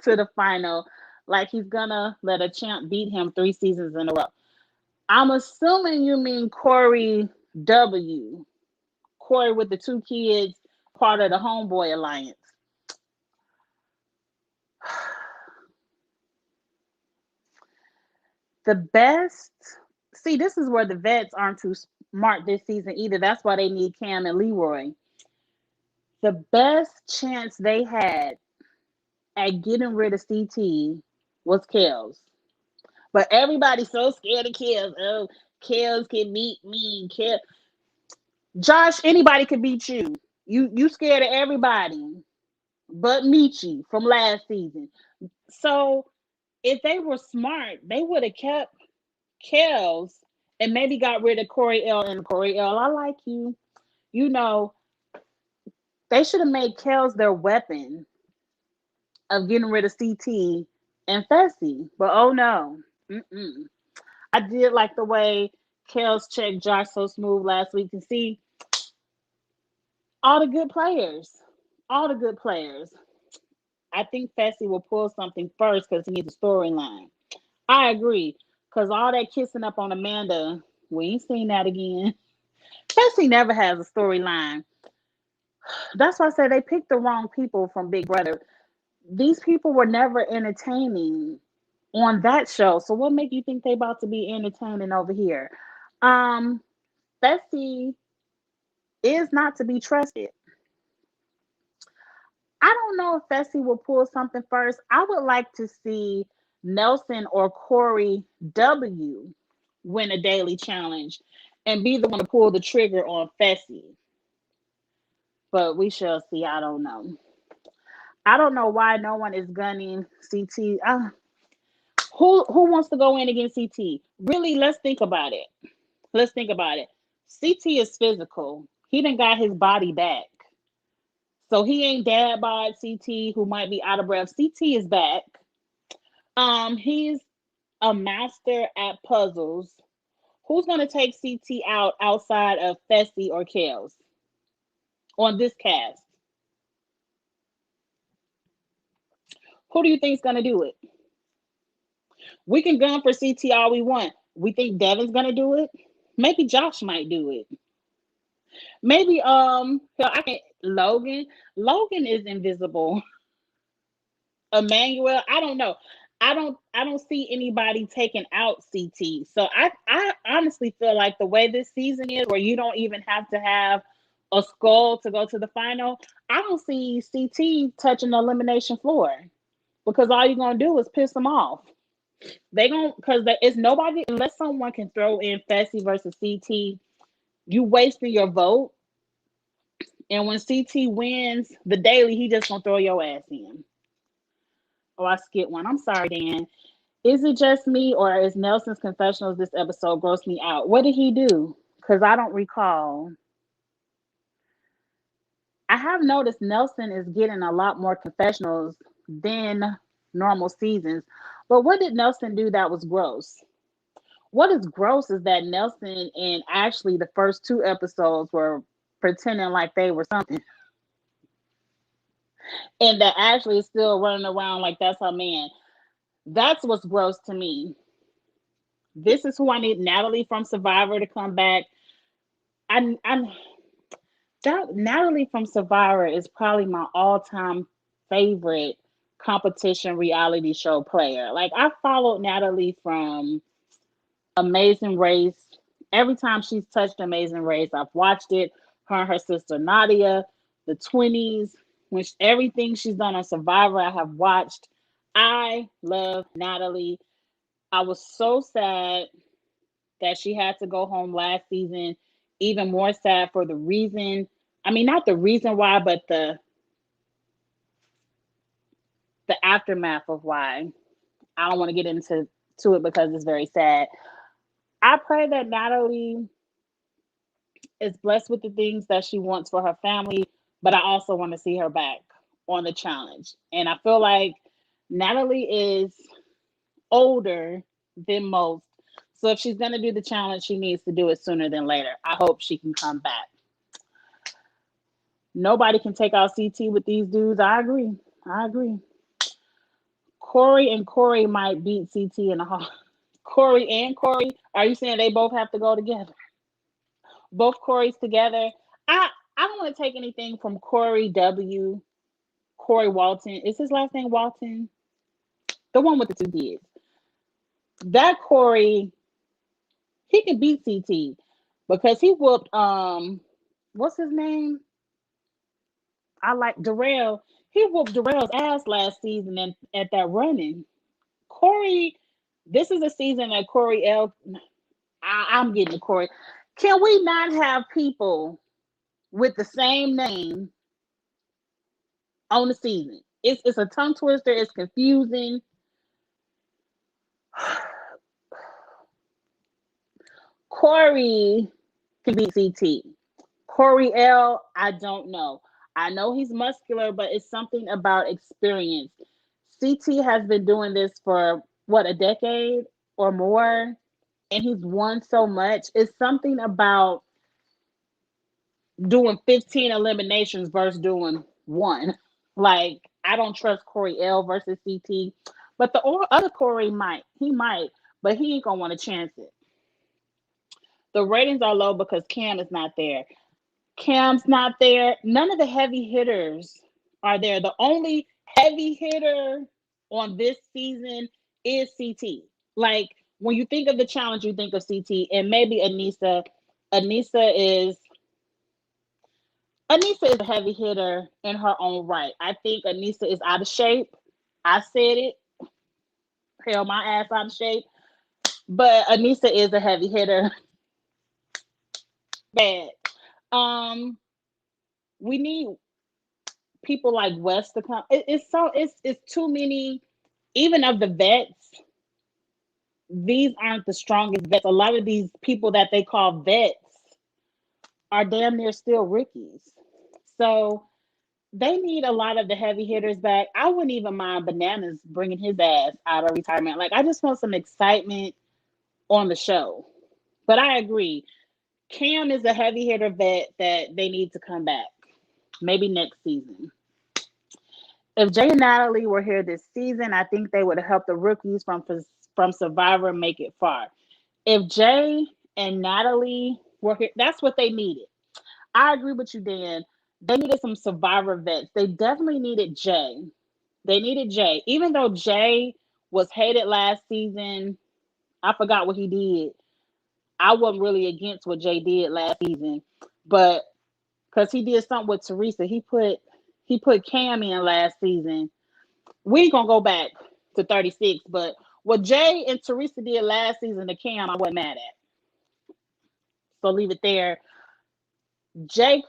to the final like he's gonna let a champ beat him 3 seasons in a row. I'm assuming you mean Corey W. Corey with the 2 kids, part of the Homeboy Alliance. The best, see, this is where the vets aren't too smart this season either. That's why they need Cam and Leroy. The best chance they had at getting rid of CT was Kels. But everybody's so scared of Kels. Oh, Kels can beat me. Josh, anybody can beat you. You scared of everybody but Michi from last season. So if they were smart, they would have kept Kels and maybe got rid of Corey L. And Corey L, I like you. You know, they should have made Kels their weapon of getting rid of CT and Fessy. But oh no. Mm-mm. I did like the way Kels checked Josh so smooth last week to see all the good players. All the good players. I think Fessy will pull something first because he needs a storyline. I agree. Because all that kissing up on Amanda, we ain't seen that again. Fessy never has a storyline. That's why I said they picked the wrong people from Big Brother. These people were never entertaining on that show. So what make you think they about to be entertaining over here? Fessy is not to be trusted. I don't know if Fessy will pull something first. I would like to see Nelson or Corey W win a daily challenge and be the one to pull the trigger on Fessy. But we shall see. I don't know. I don't know why no one is gunning CT. Who wants to go in against CT? Really, let's think about it. Let's think about it. CT is physical. He done got his body back. So he ain't dad bod CT who might be out of breath. CT is back. He's a master at puzzles. Who's gonna take CT out outside of Fessy or Kels on this cast? Who do you think is gonna do it? We can gun for CT all we want. We think Devin's gonna do it. Maybe Josh might do it. Maybe I can Logan. Logan is invisible. Emmanuel, I don't know. I don't see anybody taking out CT. So I honestly feel like the way this season is, where you don't even have to have a skull to go to the final, I don't see CT touching the elimination floor because all you're gonna do is piss them off. They don't, because it's nobody unless someone can throw in Fessy versus CT. You wasting your vote, and when CT wins the daily, he just gonna throw your ass in. Oh, I skipped one. I'm sorry, Dan. Is it just me, or is Nelson's confessionals this episode gross me out? What did he do? Because I don't recall. I have noticed Nelson is getting a lot more confessionals than normal seasons. But what did Nelson do that was gross? What is gross is that Nelson and Ashley, the first 2 episodes, were pretending like they were something. And that Ashley is still running around like that's her man. That's what's gross to me. This is who I need Natalie from Survivor to come back. Natalie from Survivor is probably my all-time favorite competition reality show player. Like, I followed Natalie from Amazing Race. Every time she's touched Amazing Race, I've watched it. Her and her sister Nadia, the 20s. Everything she's done on Survivor, I have watched. I love Natalie. I was so sad that she had to go home last season. Even more sad for the reason. I mean, not the reason why, but the aftermath of why. I don't want to get into it because it's very sad. I pray that Natalie is blessed with the things that she wants for her family, but I also want to see her back on the challenge. And I feel like Natalie is older than most. So if she's going to do the challenge, she needs to do it sooner than later. I hope she can come back. Nobody can take out CT with these dudes. I agree. Corey and Corey might beat CT in the hall. Corey and Corey, are you saying they both have to go together? Both Corey's together. I don't want to take anything from Corey Walton. Is his last name Walton? The one with the two kids. That Corey, he can beat CT because he whooped what's his name? I like Darrell. He whooped Darrell's ass last season and at that running. Corey, this is a season that Corey L. I'm getting to Corey. Can we not have people with the same name on the season? It's a tongue twister. It's confusing. Corey can beat CT. Corey L, I don't know. I know he's muscular, but it's something about experience. CT has been doing this for what, a decade or more, and he's won so much. It's something about doing 15 eliminations versus doing one. Like, I don't trust Corey L versus CT, but the other Corey might. He might, but he ain't gonna want to chance it. The ratings are low because Cam is not there. Cam's not there. None of the heavy hitters are there. The only heavy hitter on this season is CT. Like, when you think of the challenge, you think of CT and maybe Anissa. Anissa is a heavy hitter in her own right. I think Anissa is out of shape. I said it. Hell, my ass out of shape. But Anissa is a heavy hitter. Bad. We need people like West to come. It's too many. Even of the vets, these aren't the strongest vets. A lot of these people that they call vets are damn near still rookies. So they need a lot of the heavy hitters back. I wouldn't even mind Bananas bringing his ass out of retirement. Like, I just want some excitement on the show. But I agree. Cam is a heavy hitter vet that they need to come back. Maybe next season. If Jay and Natalie were here this season, I think they would have helped the rookies from Survivor make it far. If Jay and Natalie were here, that's what they needed. I agree with you, Dan. They needed some Survivor vets. They definitely needed Jay. Even though Jay was hated last season, I forgot what he did. I wasn't really against what Jay did last season, but because he did something with Teresa, he put Cam in last season. We ain't gonna go back to 36, but what Jay and Teresa did last season to Cam, I wasn't mad at. So leave it there. Jay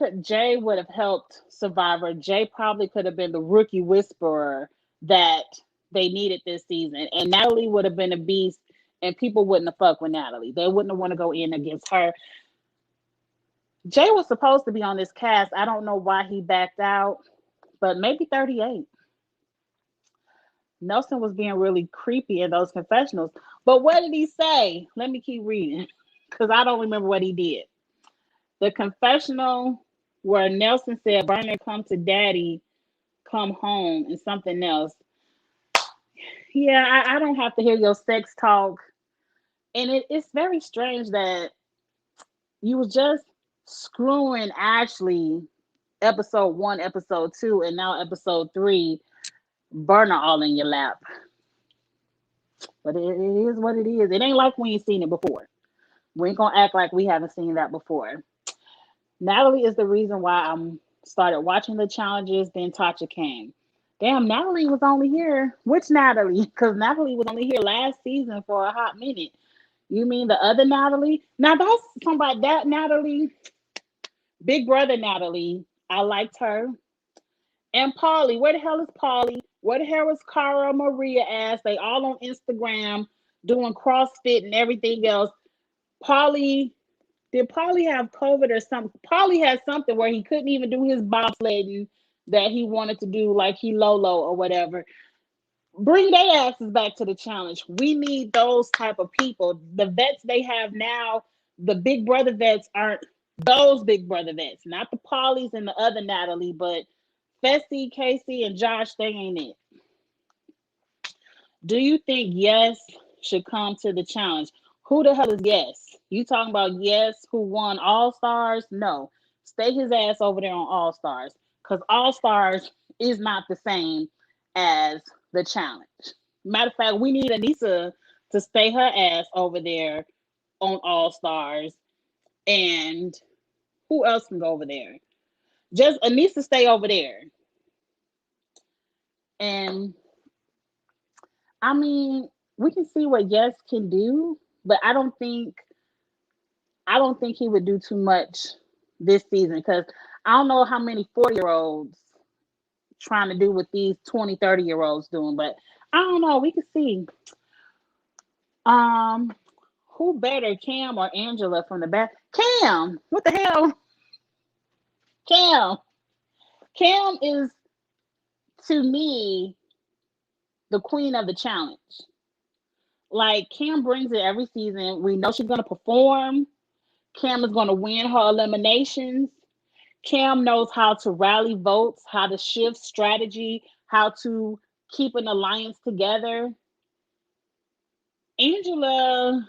would have helped Survivor. Jay probably could have been the rookie whisperer that they needed this season. And Natalie would have been a beast, and people wouldn't have fucked with Natalie. They wouldn't have want to go in against her. Jay was supposed to be on this cast. I don't know why he backed out, but maybe 38. Nelson was being really creepy in those confessionals. But what did he say? Let me keep reading because I don't remember what he did. The confessional where Nelson said, Berner, come to daddy, come home, and something else. Yeah, I don't have to hear your sex talk. And it's very strange that you was just screwing Ashley episode 1, episode 2, and now episode 3, Berner all in your lap. But it is what it is. It ain't like we ain't seen it before. We ain't gonna act like we haven't seen that before. Natalie is the reason why I'm started watching the challenges, then Tasha came. Damn, Natalie was only here. Which Natalie? Because Natalie was only here last season for a hot minute. You mean the other Natalie? Now that's somebody, that Natalie, Big Brother Natalie. I liked her. And Polly, where the hell is Polly? Where the hell is Cara Maria ass? They all on Instagram doing CrossFit and everything else. Polly, did Polly have COVID or something? Polly had something where he couldn't even do his bobsledding that he wanted to do, like he Lolo or whatever. Bring their asses back to the challenge. We need those type of people. The vets they have now, the Big Brother vets aren't those Big Brother vets, not the Pollys and the other Natalie, but Fessy, Casey, and Josh, they ain't it. Do you think Yes should come to the challenge? Who the hell is Yes? You talking about Yes who won All Stars? No. Stay his ass over there on All Stars. Because All Stars is not the same as the challenge. Matter of fact, we need Anissa to stay her ass over there on All Stars. And who else can go over there? Just Anissa stay over there. And I mean, we can see what Yes can do, but I don't think he would do too much this season because I don't know how many 40-year-olds trying to do what these 20, 30-year-olds doing, but I don't know. We can see. Um, who better, Cam or Angela from the back? Cam, what the hell? Cam. Cam is to me the queen of the challenge. Like Cam brings it every season. We know she's gonna perform. Cam is gonna win her eliminations. Cam knows how to rally votes, how to shift strategy, how to keep an alliance together. Angela,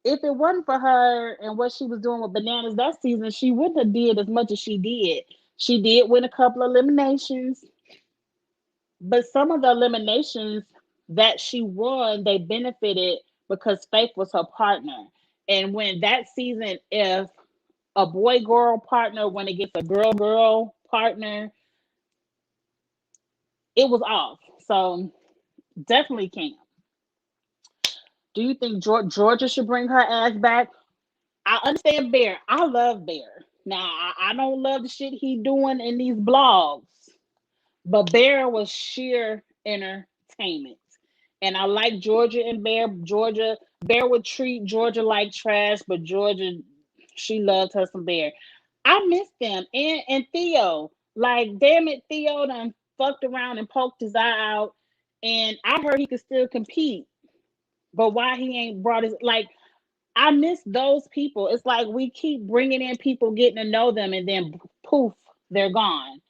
if it wasn't for her and what she was doing with Bananas that season, she wouldn't have did as much as she did. She did win a couple of eliminations, but some of the eliminations that she won, they benefited because Faith was her partner. And when that season, if a boy girl partner when it gets a girl girl partner, it was off. So definitely Cam. Do you think Georgia should bring her ass back? I understand Bear. I love Bear. Now I don't love the shit he doing in these blogs, but Bear was sheer entertainment. And I like Georgia and Bear. Bear would treat Georgia like trash, but Georgia, she loved her some Bear. I miss them. And Theo. Like, damn it, Theo done fucked around and poked his eye out. And I heard he could still compete. But why he ain't brought his, like, I miss those people. It's like we keep bringing in people, getting to know them, and then poof, they're gone.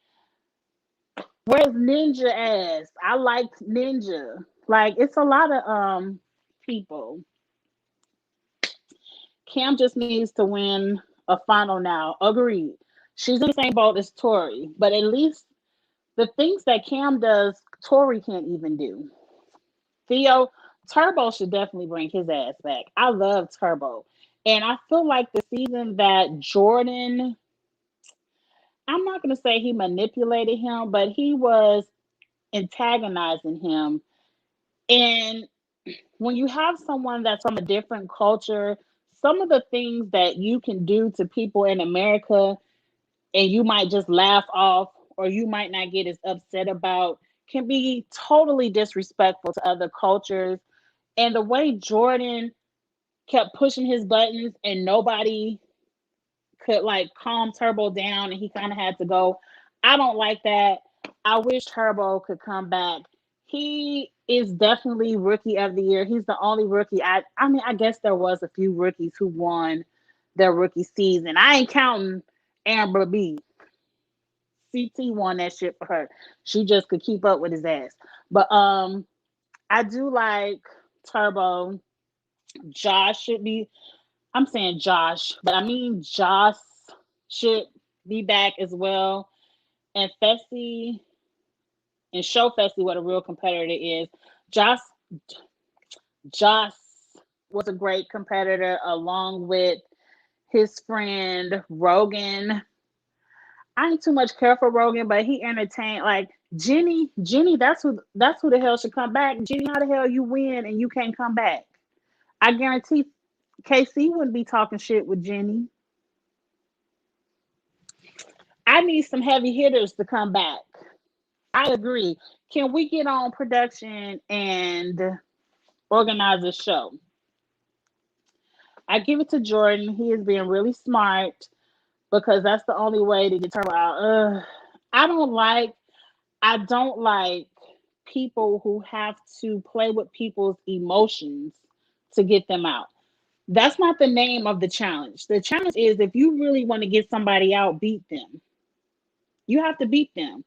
Where's Ninja ass? I like Ninja. Like, it's a lot of people. Cam just needs to win a final now. Agreed. She's in the same boat as Tori, but at least the things that Cam does, Tori can't even do. Theo, Turbo should definitely bring his ass back. I love Turbo. And I feel like the season that Jordan, I'm not going to say he manipulated him, but he was antagonizing him. And when you have someone that's from a different culture, some of the things that you can do to people in America and you might just laugh off or you might not get as upset about can be totally disrespectful to other cultures. And the way Jordan kept pushing his buttons and nobody could like calm Turbo down and he kind of had to go. I don't like that. I wish Turbo could come back. He is definitely rookie of the year. He's the only rookie. I mean, I guess there was a few rookies who won their rookie season. I ain't counting Amber B. CT won that shit for her. She just could keep up with his ass. But I do like Turbo. Josh should be, I'm saying Josh, but I mean Josh should be back as well. And Fessy, and show Fessy what a real competitor is. Josh Josh was a great competitor along with his friend Rogan. I ain't too much care for Rogan, but he entertained like Jenny. That's who the hell should come back. Jenny, how the hell you win and you can't come back? I guarantee KC wouldn't be talking shit with Jenny. I need some heavy hitters to come back. I agree. Can we get on production and organize a show? I give it to Jordan. He is being really smart because that's the only way to get turned out. I don't like I don't like people who have to play with people's emotions to get them out. That's not the name of the challenge. The challenge is if you really want to get somebody out, beat them. You have to beat them.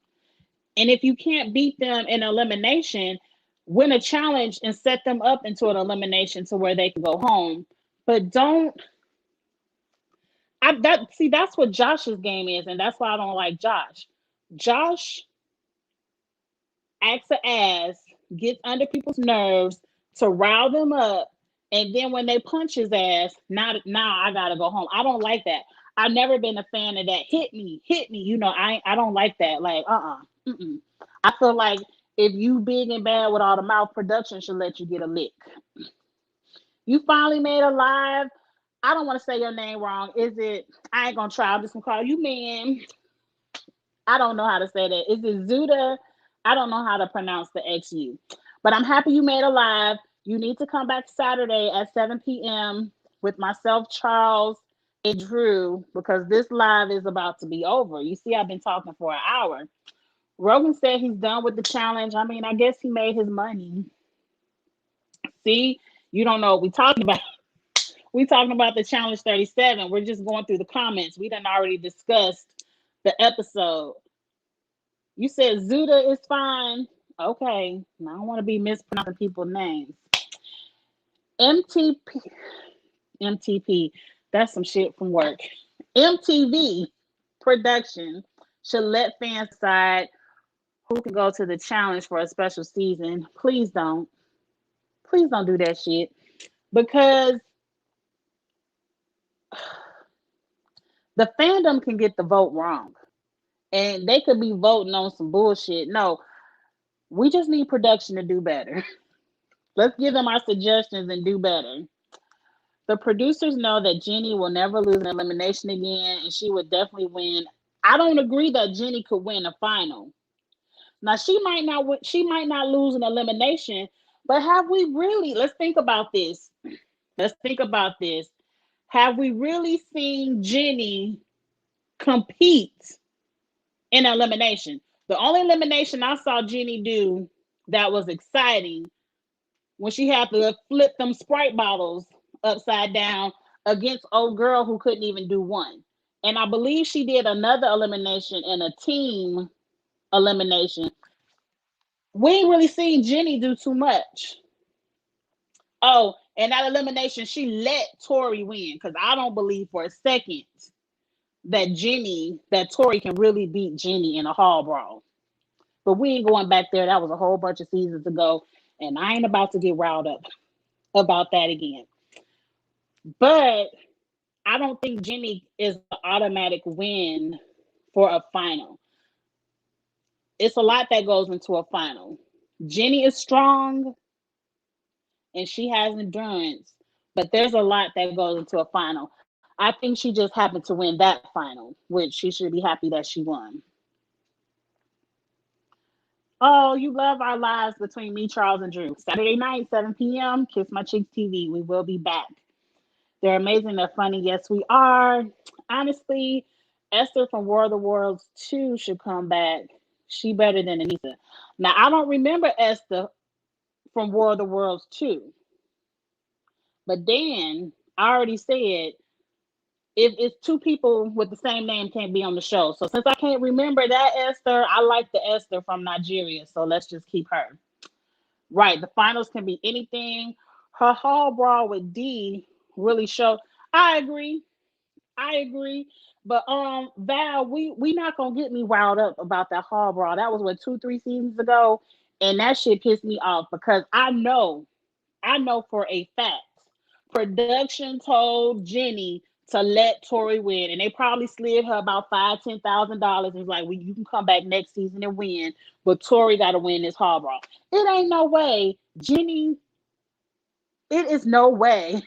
And if you can't beat them in elimination, win a challenge and set them up into an elimination to where they can go home. But don't that's what Josh's game is, and that's why I don't like Josh. Josh acts an ass, gets under people's nerves to rile them up, and then when they punch his ass, now I gotta go home. I don't like that. I've never been a fan of that. Hit me. I don't like that. Like, mm-mm. I feel like if you big and bad with all the mouth, production should let you get a lick. You finally made a live. I don't want to say your name wrong. Is it? I ain't gonna try. I'm just gonna call you man. I don't know how to say that. Is it Zuda? I don't know how to pronounce the XU. But I'm happy you made a live. You need to come back Saturday at 7 p.m. with myself, Charles, and Drew, because this live is about to be over. You see, I've been talking for an hour. Rogan said he's done with the challenge. I mean, I guess he made his money. See, you don't know what we talking about. We talking about the challenge 37. We're just going through the comments. We done already discussed the episode. You said Zuda is fine. Okay. I don't want to be mispronouncing people's names. MTP. MTP. That's some shit from work. MTV production should let fans decide who can go to the challenge for a special season. Please don't. Please don't do that shit. Because the fandom can get the vote wrong. And they could be voting on some bullshit. No, we just need production to do better. Let's give them our suggestions and do better. The producers know that Jenny will never lose an elimination again, and she would definitely win. I don't agree that Jenny could win a final. Now she might not lose an elimination, but have we really? Let's think about this. Let's think about this. Have we really seen Jenny compete in elimination? The only elimination I saw Jenny do that was exciting when she had to flip them Sprite bottles upside down against old girl who couldn't even do one. And I believe she did another elimination in a team elimination. We ain't really seen Jenny do too much. Oh, and that elimination, she let Tori win because I don't believe for a second that Tori can really beat Jenny in a hall brawl. But we ain't going back there. That was a whole bunch of seasons ago, and I ain't about to get riled up about that again. But I don't think Jenny is an automatic win for a final. It's a lot that goes into a final. Jenny is strong and she has endurance, but there's a lot that goes into a final. I think she just happened to win that final, which she should be happy that she won. Oh, you love our lives between me, Charles, and Drew. Saturday night, 7 p.m., Kiss My Cheeks TV. We will be back. They're amazing. They're funny. Yes, we are. Honestly, Esther from War of the Worlds 2 should come back. She better than Anissa. Now, I don't remember Esther from War of the Worlds 2. But Dan, I already said, if it's two people with the same name can't be on the show. So since I can't remember that Esther, I like the Esther from Nigeria. So let's just keep her. Right. The finals can be anything. Her hall brawl with D really showed. I agree. I agree. But Val, we not gonna get me riled up about that hall brawl. That was what 2-3 seasons ago, and that shit pissed me off because I know for a fact production told Jenny to let Tori win, and they probably slid her about $5,000-$10,000 and was like, "Well, you can come back next season and win, but Tori got to win this hall brawl." It ain't no way, Jenny. It is no way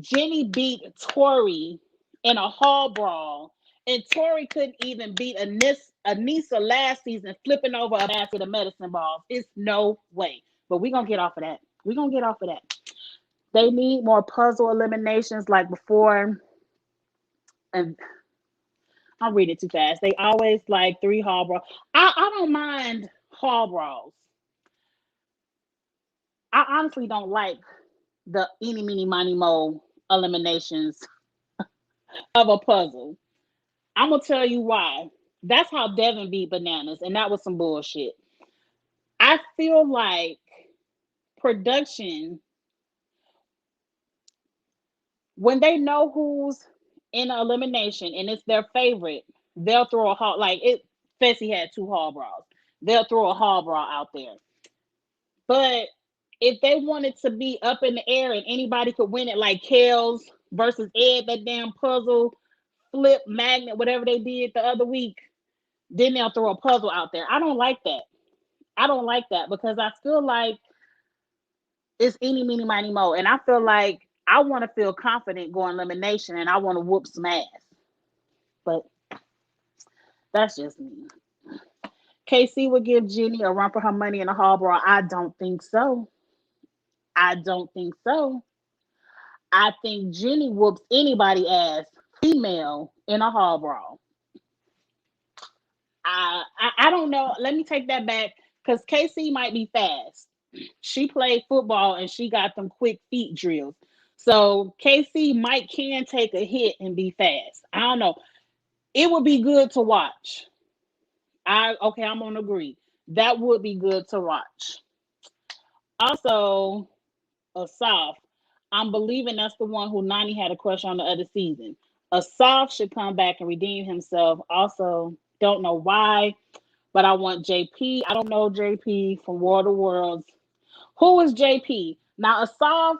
Jenny beat Tori in a hall brawl, and Tori couldn't even beat Anissa last season flipping over a basket of medicine balls. It's no way. But we're going to get off of that. We're going to get off of that. They need more puzzle eliminations like before. And I'll read it too fast. They always like 3 hall brawls. I don't mind hall brawls. I honestly don't like the eeny, meeny, miny, mo eliminations of a puzzle. I'm gonna tell you why. That's how Devin beat Bananas, and that was some bullshit. I feel like production, when they know who's in an elimination and it's their favorite, they'll throw a hall like it. Fessy had 2 hall brawls. They'll throw a hall brawl out there. But if they wanted to be up in the air and anybody could win it, like Kels versus Ed, that damn puzzle flip magnet, whatever they did the other week, then they'll throw a puzzle out there. I don't like that. I don't like that because I feel like it's eeny, meeny, miny, mo. And I feel like I want to feel confident going elimination and I want to whoop some ass. But that's just me. KC would give Jenny a run for her money in a hall brawl. I don't think so. I don't think so. I think Jenny whoops anybody ass, female, in a hall brawl. I don't know. Let me take that back because KC might be fast. She played football and she got them quick feet drills. So KC can take a hit and be fast. I don't know. It would be good to watch. I'm gonna agree. That would be good to watch. Also, Asaf, I'm believing that's the one who Nani had a crush on the other season. Asaf should come back and redeem himself. Also, don't know why, but I want JP. I don't know JP from War of the Worlds. Who is JP? Now, Asaf,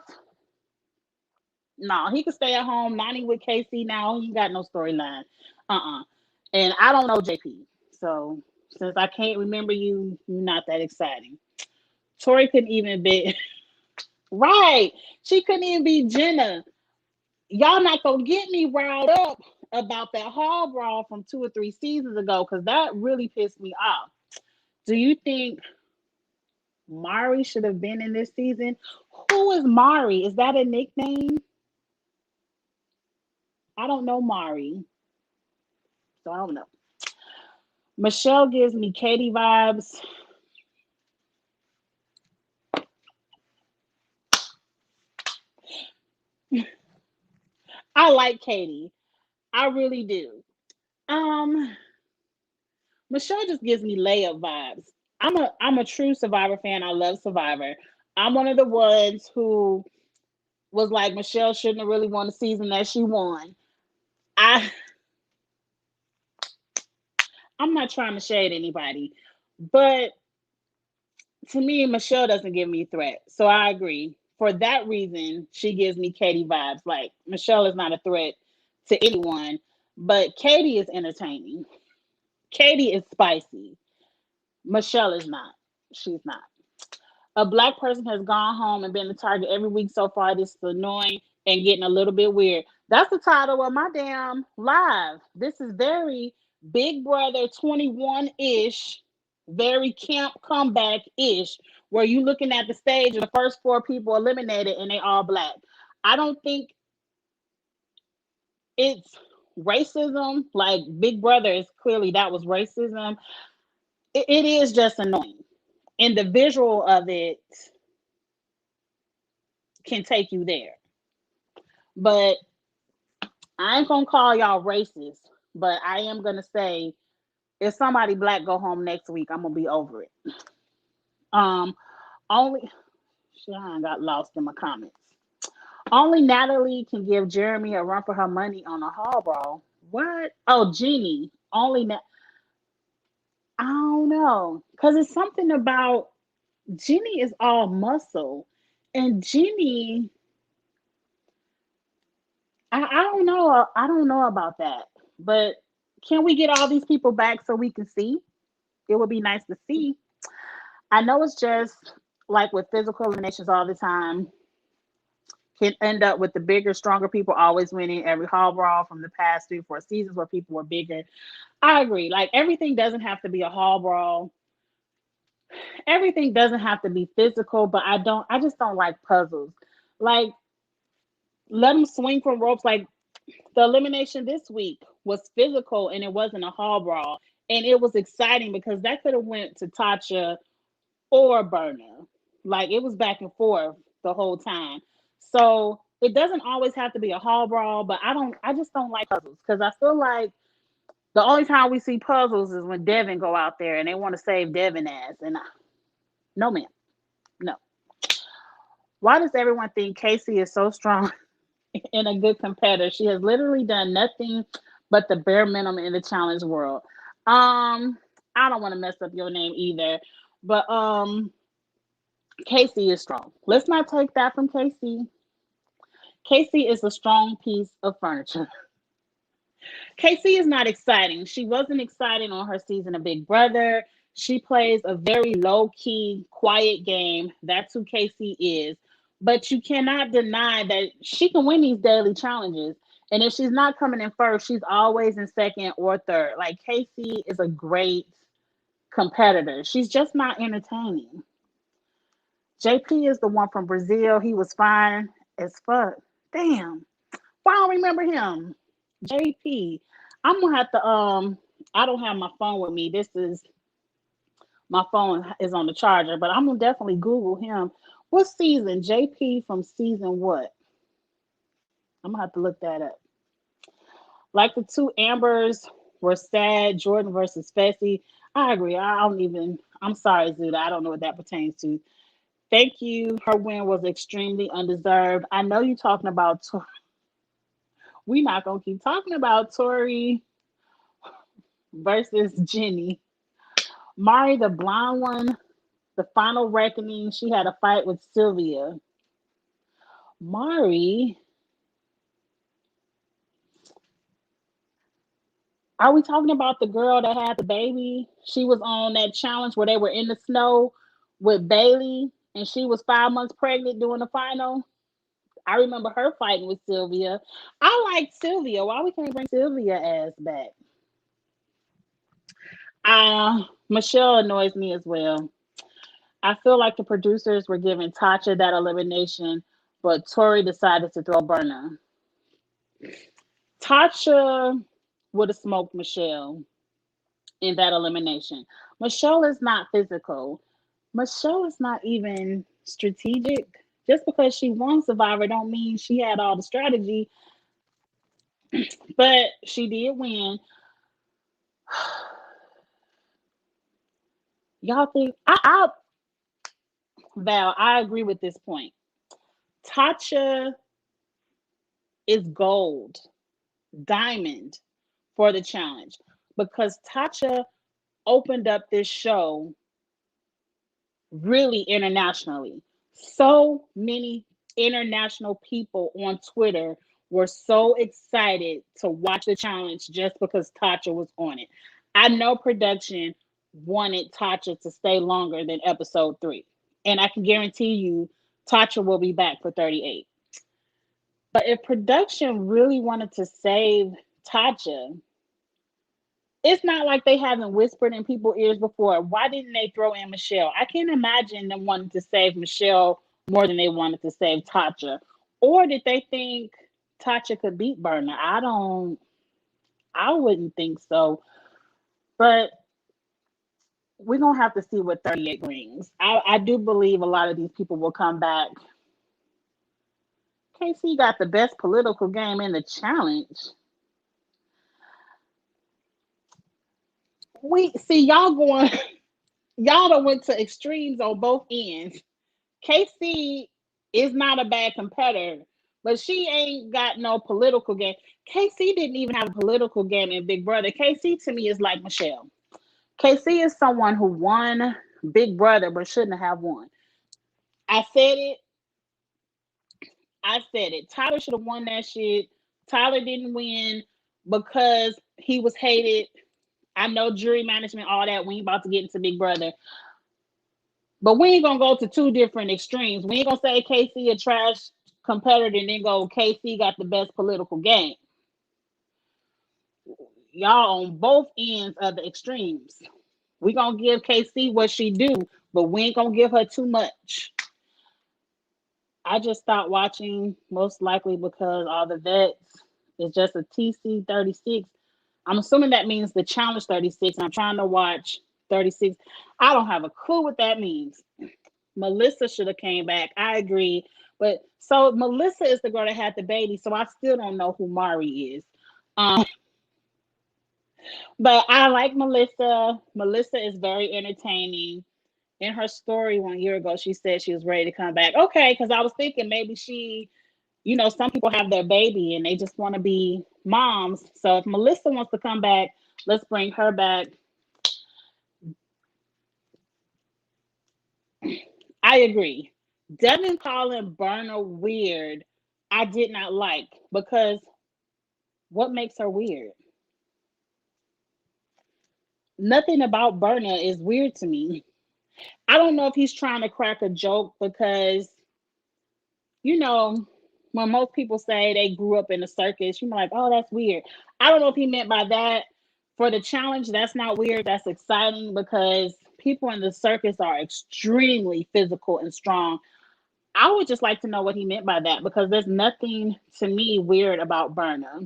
no, he could stay at home. Nani with KC now. He got no storyline. And I don't know JP. So, since I can't remember you, you're not that exciting. Tori couldn't even be... Right. She couldn't even be Jenna. Y'all not going to get me riled up about that hall brawl from 2 or 3 seasons ago because that really pissed me off. Do you think Mari should have been in this season? Who is Mari? Is that a nickname? I don't know Mari. So I don't know. Michelle gives me Katie vibes. I like Katie. I really do. Michelle just gives me layup vibes. I'm a true Survivor fan. I love Survivor. I'm one of the ones who was like Michelle shouldn't have really won the season that she won. I'm not trying to shade anybody, but to me, Michelle doesn't give me a threat. So I agree. For that reason, she gives me Katie vibes. Like Michelle is not a threat to anyone, but Katie is entertaining. Katie is spicy. Michelle is not. She's not. A Black person has gone home and been the target every week so far. This is annoying and getting a little bit weird. That's the title of my damn live. This is very Big Brother 21-ish, very camp comeback-ish, where you looking at the stage and the first 4 people eliminated and they all Black. I don't think it's racism. Like Big Brother is clearly that was racism. It is just annoying. And the visual of it can take you there. But I ain't gonna call y'all racist, but I am gonna say if somebody Black go home next week, I'm gonna be over it. Only I got lost in my comments. Only Natalie can give Jeremy a run for her money on a hall brawl. What? Oh, Jeannie. I don't know, cause it's something about Jeannie is all muscle, and Jeannie. I don't know. I don't know about that. But can we get all these people back so we can see? It would be nice to see. I know it's just like with physical eliminations all the time, can end up with the bigger, stronger people always winning every hall brawl from the past 3 4 seasons where people were bigger. I agree. Like everything doesn't have to be a hall brawl. Everything doesn't have to be physical, but I just don't like puzzles. Like let them swing from ropes. Like the elimination this week was physical and it wasn't a hall brawl. And it was exciting because that could have went to Tasha or Burner. Like it was back and forth the whole time. So it doesn't always have to be a hall brawl, but I just don't like puzzles because I feel like the only time we see puzzles is when Devin go out there and they want to save Devin ass. And no man, no. Why does everyone think Casey is so strong and a good competitor? She has literally done nothing but the bare minimum in the challenge world. I don't want to mess up your name either, but Casey is strong. Let's not take that from Casey. Casey is a strong piece of furniture. Casey is not exciting. She wasn't exciting on her season of Big Brother. She plays a very low key, quiet game. That's who Casey is. But you cannot deny that she can win these daily challenges. And if she's not coming in first, she's always in second or third. Like Casey is a great competitor. She's just not entertaining. JP is the one from Brazil. He was fine as fuck. Damn. Why I don't remember him? JP. I'm gonna have to I don't have my phone with me. This is my phone is on the charger, but I'm gonna definitely Google him. What season? JP from season what? I'm gonna have to look that up. Like the two Ambers were sad, Jordan versus Fessy. I agree. I don't even I'm sorry, Zuda. I don't know what that pertains to. Thank you. Her win was extremely undeserved. I know you're talking about we not gonna keep talking about Tori versus Jenny. Mari, the blonde one, the final reckoning, she had a fight with Sylvia. Mari, are we talking about the girl that had the baby? She was on that challenge where they were in the snow with Bailey and she was 5 months pregnant doing the final. I remember her fighting with Sylvia. I like Sylvia. Why we can't bring Sylvia ass back? Michelle annoys me as well. I feel like the producers were giving Tasha that elimination, but Tori decided to throw Burner. Tasha would have smoked Michelle in that elimination. Michelle is not physical. Michelle is not even strategic. Just because she won Survivor don't mean she had all the strategy, but she did win. Y'all think Val, I agree with this point. Tasha is gold, diamond for the challenge because Tasha opened up this show really internationally. So many international people on Twitter were so excited to watch the challenge just because Tasha was on it. I know production wanted Tasha to stay longer than episode 3. And I can guarantee you Tasha will be back for 38. But if production really wanted to save Tasha, it's not like they haven't whispered in people's ears before. Why didn't they throw in Michelle? I can't imagine them wanting to save Michelle more than they wanted to save Tasha. Or did they think Tasha could beat Burner? I wouldn't think so. But we're going to have to see what 38 brings. I do believe a lot of these people will come back. KC got the best political game in the challenge. We see y'all going, y'all done went to extremes on both ends. KC is not a bad competitor, but she ain't got no political game. KC didn't even have a political game in Big Brother. KC to me is like Michelle. KC is someone who won Big Brother but shouldn't have won. I said it. I said it. Tyler should have won that shit. Tyler didn't win because he was hated. I know jury management, all that. We ain't about to get into Big Brother. But we ain't gonna go to two different extremes. We ain't gonna say KC a trash competitor and then go KC got the best political game. Y'all on both ends of the extremes. We gonna give KC what she do, but we ain't gonna give her too much. I just stopped watching most likely because all the vets is just a TC 36. I'm assuming that means the challenge 36. And I'm trying to watch 36. I don't have a clue what that means. Melissa should have came back. I agree. But so Melissa is the girl that had the baby. So I still don't know who Mari is. But I like Melissa. Melissa is very entertaining. In her story 1 year ago, she said she was ready to come back. Okay, because I was thinking maybe she, some people have their baby and they just want to be moms. So if Melissa wants to come back, let's bring her back. I agree. Devin calling Berna weird, I did not like because what makes her weird? Nothing about Berna is weird to me. I don't know if he's trying to crack a joke because, you know, when most people say they grew up in a circus, you're like, oh, that's weird. I don't know if he meant by that. For the challenge, that's not weird. That's exciting because people in the circus are extremely physical and strong. I would just like to know what he meant by that because there's nothing to me weird about Berna.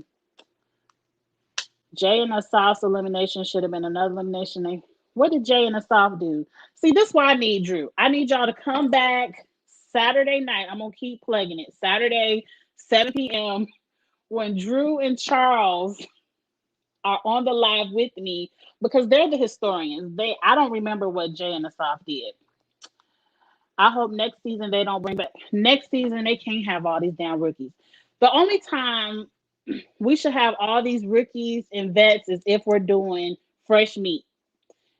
Jay and Asaf's elimination should have been another elimination. What did Jay and Asaf do? See, this is why I need Drew. I need y'all to come back Saturday night. I'm going to keep plugging it. Saturday, 7 p.m. when Drew and Charles are on the live with me because they're the historians. I don't remember what Jay and Asaf did. I hope next season they don't bring back. Next season they can't have all these damn rookies. The only time we should have all these rookies and vets is if we're doing fresh meat.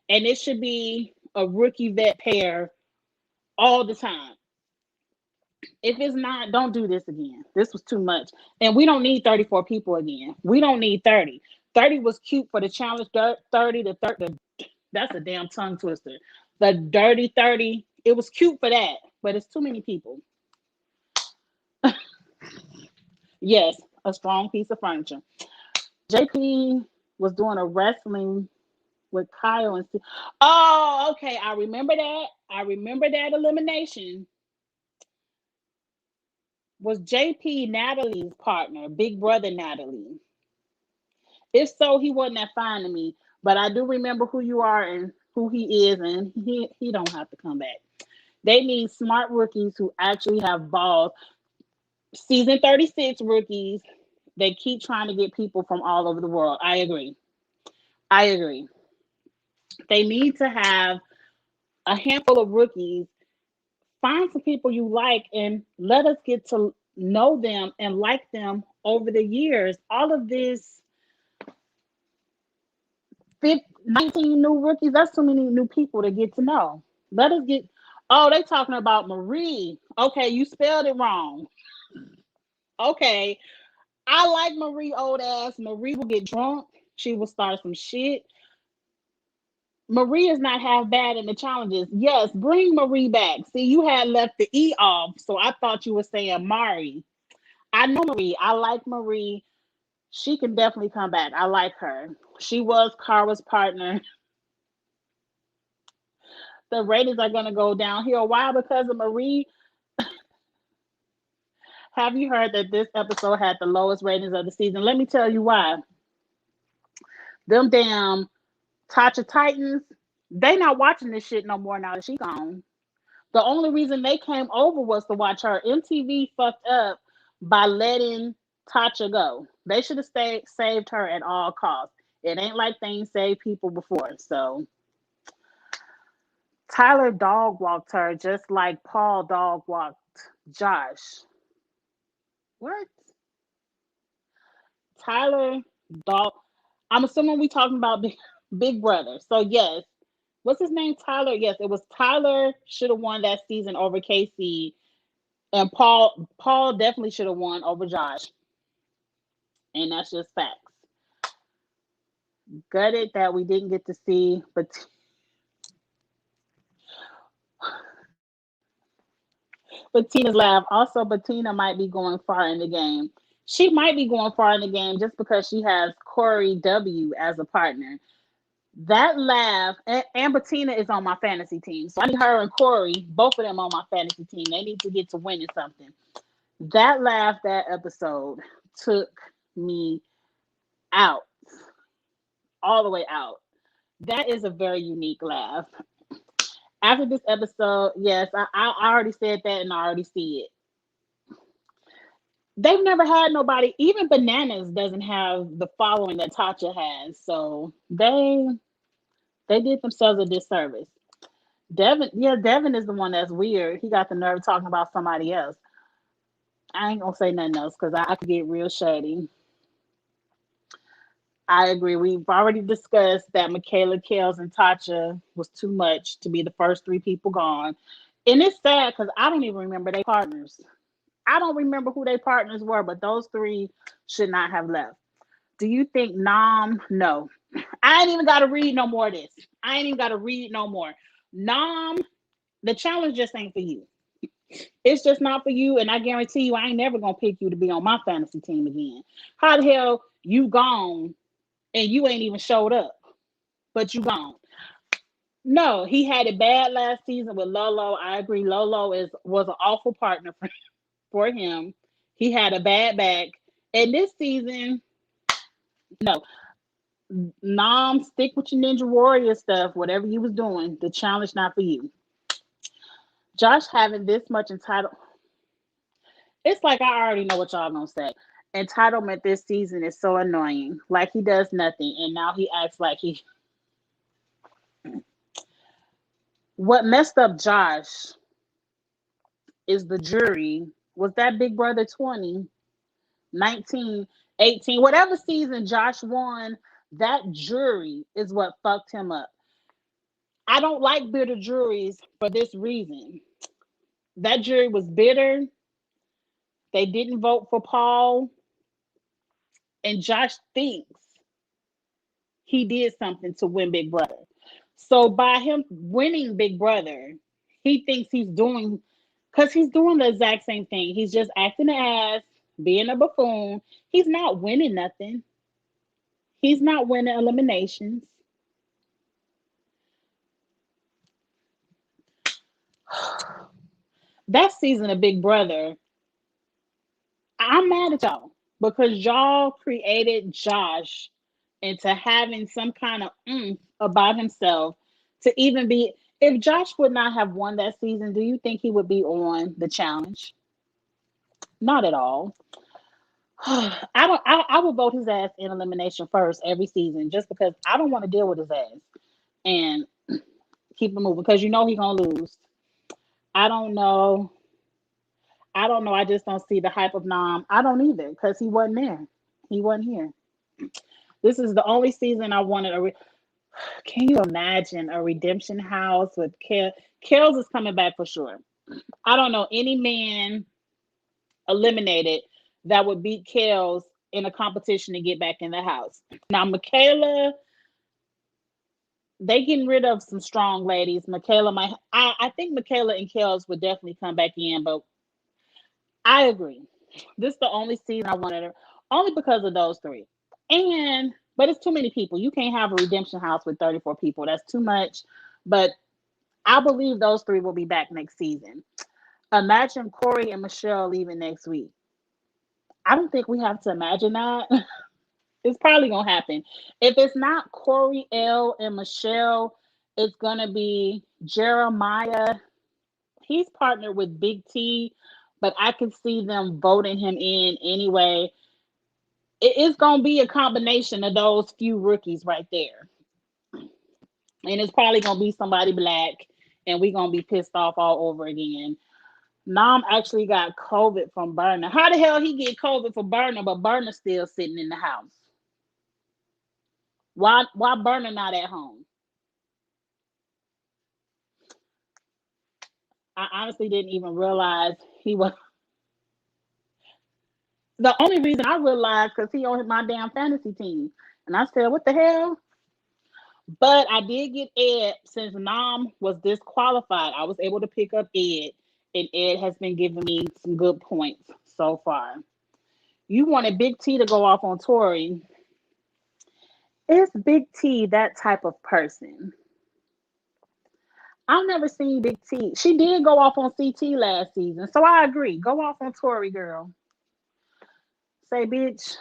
And it should be a rookie vet pair all the time. If it's not, don't do this again. This was too much. And we don't need 34 people again. We don't need 30. 30 was cute for the challenge. 30 to 30. That's a damn tongue twister. The dirty 30. It was cute for that, but it's too many people. Yes, a strong piece of furniture. JP was doing a wrestling with Kyle and oh, okay. I remember that. I remember that elimination. Was JP Natalie's partner, Big Brother Natalie? If so, he wasn't that fine to me. But I do remember who you are and who he is, and he don't have to come back. They need smart rookies who actually have balls. Season 36 rookies, they keep trying to get people from all over the world. I agree. I agree. They need to have a handful of rookies. Find some people you like and let us get to know them and like them over the years. All of this 19 new rookies, that's too many new people to get to know. Let us get, oh, they talking about Marie. Okay, you spelled it wrong. Okay, I like Marie old ass. Marie will get drunk. She will start some shit. Marie is not half bad in the challenges. Yes, bring Marie back. See, you had left the E off, so I thought you were saying Mari. I know Marie. I like Marie. She can definitely come back. I like her. She was Kara's partner. The ratings are going to go downhill. Why? Because of Marie. Have you heard that this episode had the lowest ratings of the season? Let me tell you why. Them damn Tasha Titans, they not watching this shit no more now that she gone. The only reason they came over was to watch her. MTV fucked up by letting Tasha go. They should have saved her at all costs. It ain't like things saved people before. So Tyler dog walked her just like Paul dog walked Josh. What? Tyler dog. I'm assuming we talking about Big Brother. So yes. What's his name? Tyler. Yes, it was Tyler should have won that season over Casey. And Paul definitely should have won over Josh. And that's just facts. Gutted that we didn't get to see, but Bettina's laugh. Also, Bettina might be going far in the game. She might be going far in the game just because she has Corey W as a partner. That laugh, and Bettina is on my fantasy team. So I need her and Corey, both of them on my fantasy team. They need to get to winning something. That laugh, that episode took me out, all the way out. That is a very unique laugh. After this episode, yes, I already said that and I already see it. They've never had nobody, even Bananas doesn't have the following that Tatcha has. So they did themselves a disservice. Devin, yeah, Devin is the one that's weird. He got the nerve talking about somebody else. I ain't gonna say nothing else because I could get real shady. I agree. We've already discussed that Michaela, Kels, and Tatcha was too much to be the first three people gone. And it's sad because I don't even remember their partners. I don't remember who their partners were, but those three should not have left. Do you think Nam? No. I ain't even got to read no more of this. I ain't even got to read no more. Nam, the challenge just ain't for you. It's just not for you, and I guarantee you, I ain't never gonna pick you to be on my fantasy team again. How the hell you gone and you ain't even showed up, but you gone? No, he had it bad last season with Lolo. I agree. Lolo was an awful partner for him. He had a bad back, and this season, no. Nom, stick with your Ninja Warrior stuff. Whatever you was doing, the challenge not for you. Josh having this much entitled. It's like I already know what y'all gonna say. Entitlement this season is so annoying. Like he does nothing, and now he acts like he. What messed up Josh is the jury. Was that Big Brother 20, 19, 18, whatever season Josh won? That jury is what fucked him up. I don't like bitter juries for this reason. That jury was bitter. They didn't vote for Paul, and Josh thinks he did something to win Big Brother. So by him winning Big Brother, he thinks he's doing, because he's doing the exact same thing. He's just acting an ass, being a buffoon. He's not winning nothing. He's not winning eliminations. That season of Big Brother, I'm mad at y'all because y'all created Josh into having some kind of about himself to even be. If Josh would not have won that season, do you think he would be on the challenge? Not at all. I don't. I would vote his ass in elimination first every season, just because I don't want to deal with his ass and keep him moving because you know he's gonna lose. I don't know. I don't know. I just don't see the hype of Nam. I don't either because he wasn't there. He wasn't here. This is the only season I wanted a. Can you imagine a redemption house with Kel? Kels is coming back for sure. I don't know any man eliminated that would beat Kels in a competition to get back in the house. Now, Michaela, they getting rid of some strong ladies. Michaela might. I think Michaela and Kels would definitely come back in, but I agree. This is the only season I wanted her, only because of those three. And but it's too many people. You can't have a redemption house with 34 people. That's too much. But I believe those three will be back next season. Imagine Corey and Michelle leaving next week. I don't think we have to imagine that. It's probably gonna happen. If it's not Corey L and Michelle, it's gonna be Jeremiah. He's partnered with Big T, but I can see them voting him in anyway. It's gonna be a combination of those few rookies right there, and it's probably gonna be somebody black, and we're gonna be pissed off all over again. Nam actually got COVID from Burner. How the hell he get COVID from Burner, but Burner still sitting in the house? Why Burner not at home? I honestly didn't even realize he was. The only reason I realized because he on my damn fantasy team. And I said, what the hell? But I did get Ed since Nam was disqualified. I was able to pick up Ed, and Ed has been giving me some good points so far. You wanted Big T to go off on Tori. Is Big T that type of person? I've never seen Big T. She did go off on CT last season, so I agree. Go off on Tori, girl. Say, bitch.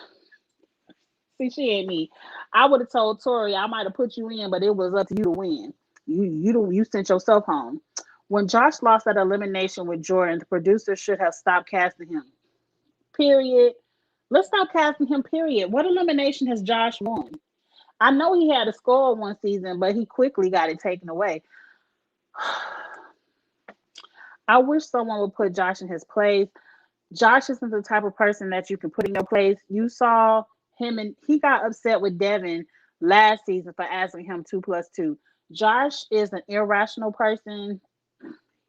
See, she ain't me. I would have told Tori I might have put you in, but it was up to you to win. You sent yourself home. When Josh lost that elimination with Jordan, the producer should have stopped casting him. Period. Let's stop casting him. Period. What elimination has Josh won? I know he had a score one season, but he quickly got it taken away. I wish someone would put Josh in his place. Josh isn't the type of person that you can put in your place. You saw him and he got upset with Devin last season for asking him 2+2. Josh is an irrational person.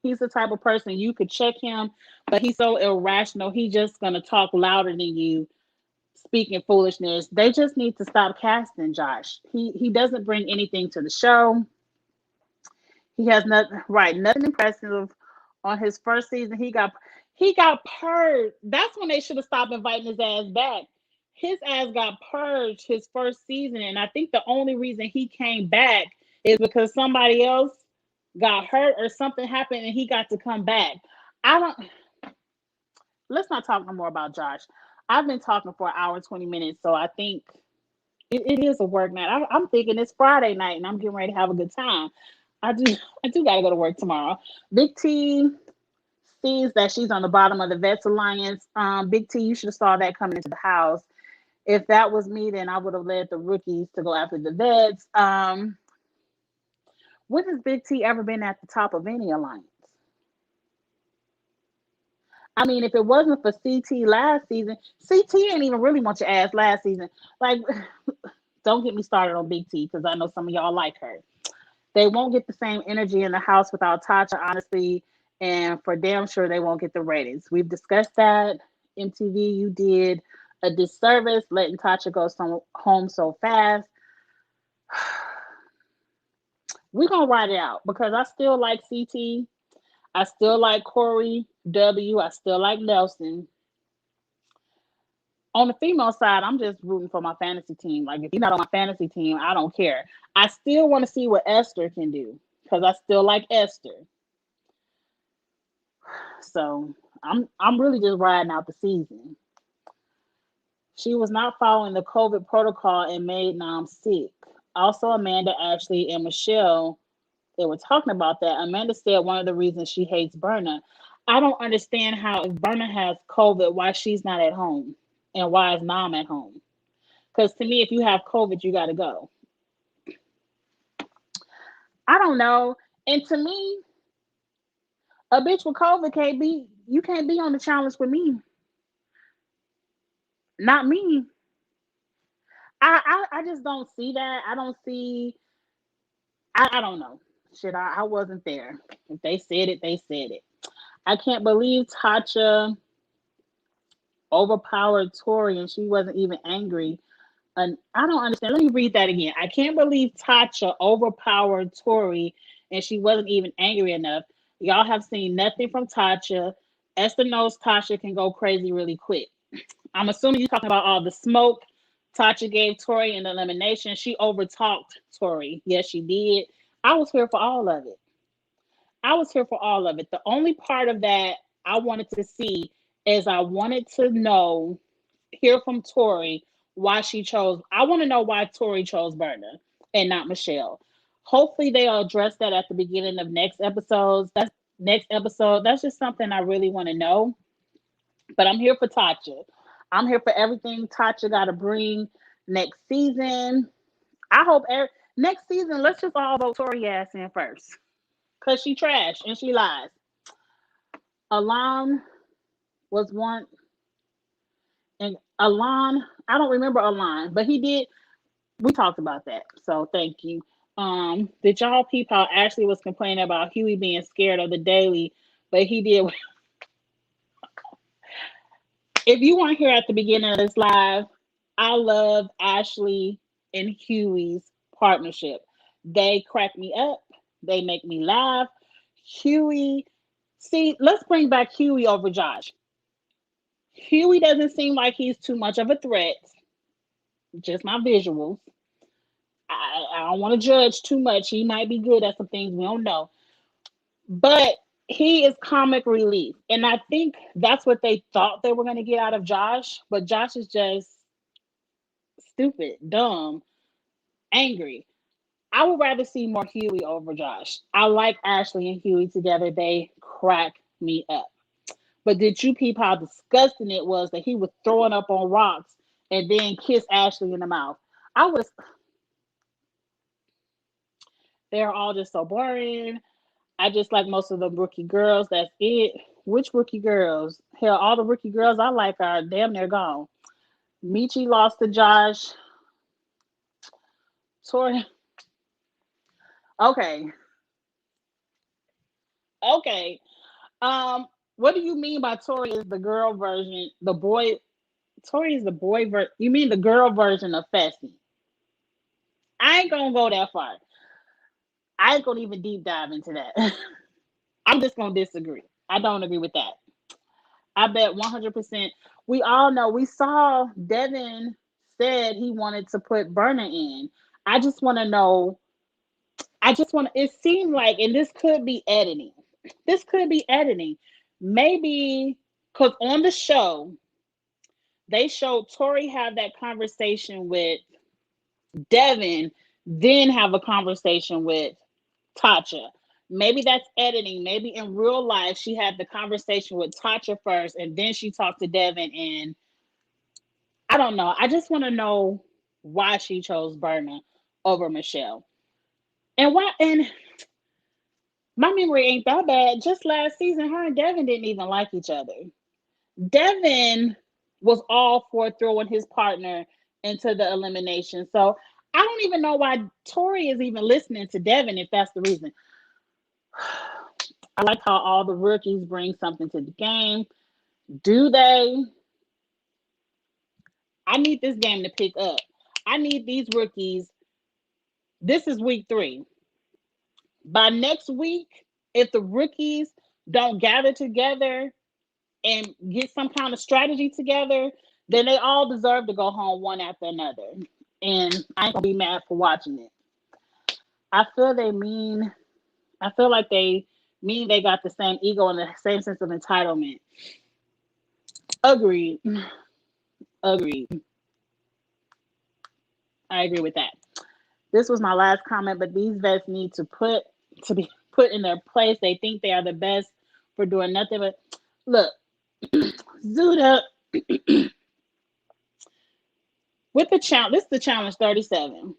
He's the type of person you could check him, but he's so irrational. He's just gonna talk louder than you, speaking foolishness. They just need to stop casting Josh. He doesn't bring anything to the show. He has nothing impressive. On his first season, he got purged. That's when they should have stopped inviting his ass back. His ass got purged his first season, and I think the only reason he came back is because somebody else got hurt or something happened and he got to come back. I don't let's not talk no more about Josh. I've been talking for an hour and 20 minutes, so I think it is a work night. I'm thinking it's Friday night and I'm getting ready to have a good time. I do gotta go to work tomorrow. Big T sees that she's on the bottom of the Vets Alliance. Big T, you should have saw that coming into the house. If that was me, then I would have led the rookies to go after the Vets. When has Big T ever been at the top of any alliance? I mean, if it wasn't for CT last season, CT ain't even really want your ass last season. Like, don't get me started on Big T because I know some of y'all like her. They won't get the same energy in the house without Tasha, honestly, and for damn sure they won't get the ratings. We've discussed that. MTV, you did a disservice letting Tasha go home so fast. We're going to ride it out because I still like CT. I still like Corey W. I still like Nelson. On the female side, I'm just rooting for my fantasy team. Like, if you're not on my fantasy team, I don't care. I still want to see what Esther can do because I still like Esther. So I'm really just riding out the season. She was not following the COVID protocol and made Nam sick. Also, Amanda, Ashley, and Michelle, they were talking about that. Amanda said one of the reasons she hates Berna. I don't understand how if Berna has COVID, why she's not at home and why is Nam at home? Because to me, if you have COVID, you got to go. I don't know. And to me, a bitch with COVID you can't be on the challenge with me. Not me. I just don't see that. I don't see. I don't know. Shit, I wasn't there. If they said it, they said it. I can't believe Tasha overpowered Tori and she wasn't even angry. And I don't understand. Let me read that again. I can't believe Tasha overpowered Tori and she wasn't even angry enough. Y'all have seen nothing from Tasha. Esther knows Tasha can go crazy really quick. I'm assuming you're talking about all the smoke Tasha gave Tori in the elimination. She overtalked Tori. Yes, she did. I was here for all of it. I was here for all of it. The only part of that I wanted to see is I wanted to hear from Tori why she chose. I want to know why Tori chose Berna and not Michelle. Hopefully they'll address that at the beginning of next episodes. That's just something I really want to know. But I'm here for Tasha. I'm here for everything Tasha got to bring next season. I hope next season, let's just all vote Tori ass in first. Because she trash and she lies. Alon was one. And Alon, I don't remember Alon, but he did. We talked about that. So thank you. Did y'all peep how Ashley was complaining about Huey being scared of the daily, but he did. If you weren't here at the beginning of this live, I love Ashley and Huey's partnership. They crack me up. They make me laugh. Huey, see, let's bring back Huey over Josh. Huey doesn't seem like he's too much of a threat. Just my visuals. I don't want to judge too much. He might be good at some things we don't know. But he is comic relief. And I think that's what they thought they were going to get out of Josh. But Josh is just stupid, dumb, angry. I would rather see more Huey over Josh. I like Ashley and Huey together. They crack me up. But did you peep how disgusting it was that he was throwing up on rocks and then kiss Ashley in the mouth? I was. They're all just so boring. I just like most of the rookie girls. That's it. Which rookie girls? Hell, all the rookie girls I like are damn near gone. Michi lost to Josh. Tori. Okay. Okay. What do you mean by Tori is the girl version? The boy. Tori is the boy version. You mean the girl version of Fessy? I ain't gonna go that far. I ain't gonna even deep dive into that. I'm just gonna disagree. I don't agree with that. I bet 100%. We all know. We saw Devin said he wanted to put Burner in. I just want to know. I just want. It seemed like, and this could be editing. This could be editing. Maybe because on the show they showed Tori have that conversation with Devin, then have a conversation with Tasha. Maybe that's editing. Maybe in real life she had the conversation with Tasha first, and then she talked to Devin. And I don't know. I just want to know why she chose Berna over Michelle, and why. And my memory ain't that bad. Just last season, her and Devin didn't even like each other. Devin was all for throwing his partner into the elimination. So I don't even know why Tori is even listening to Devin if that's the reason. I like how all the rookies bring something to the game. Do they? I need this game to pick up. I need these rookies. This is week 3. By next week, if the rookies don't gather together and get some kind of strategy together, then they all deserve to go home one after another. And I ain't gonna be mad for watching it. I feel they mean. I feel like they mean they got the same ego and the same sense of entitlement. Agreed. Agreed. I agree with that. This was my last comment, but these vets need to be put in their place. They think they are the best for doing nothing but look, Zuda with the challenge. This is the challenge 37.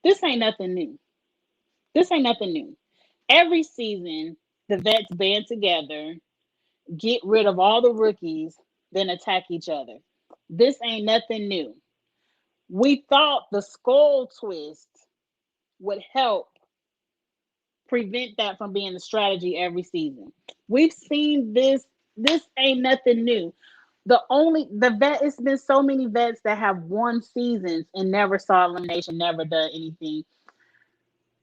This ain't nothing new. This ain't nothing new. Every season, the vets band together, get rid of all the rookies, then attack each other. This ain't nothing new. We thought the skull twist would help prevent that from being the strategy every season. We've seen this. This ain't nothing new. It's been so many vets that have won seasons and never saw elimination, never done anything.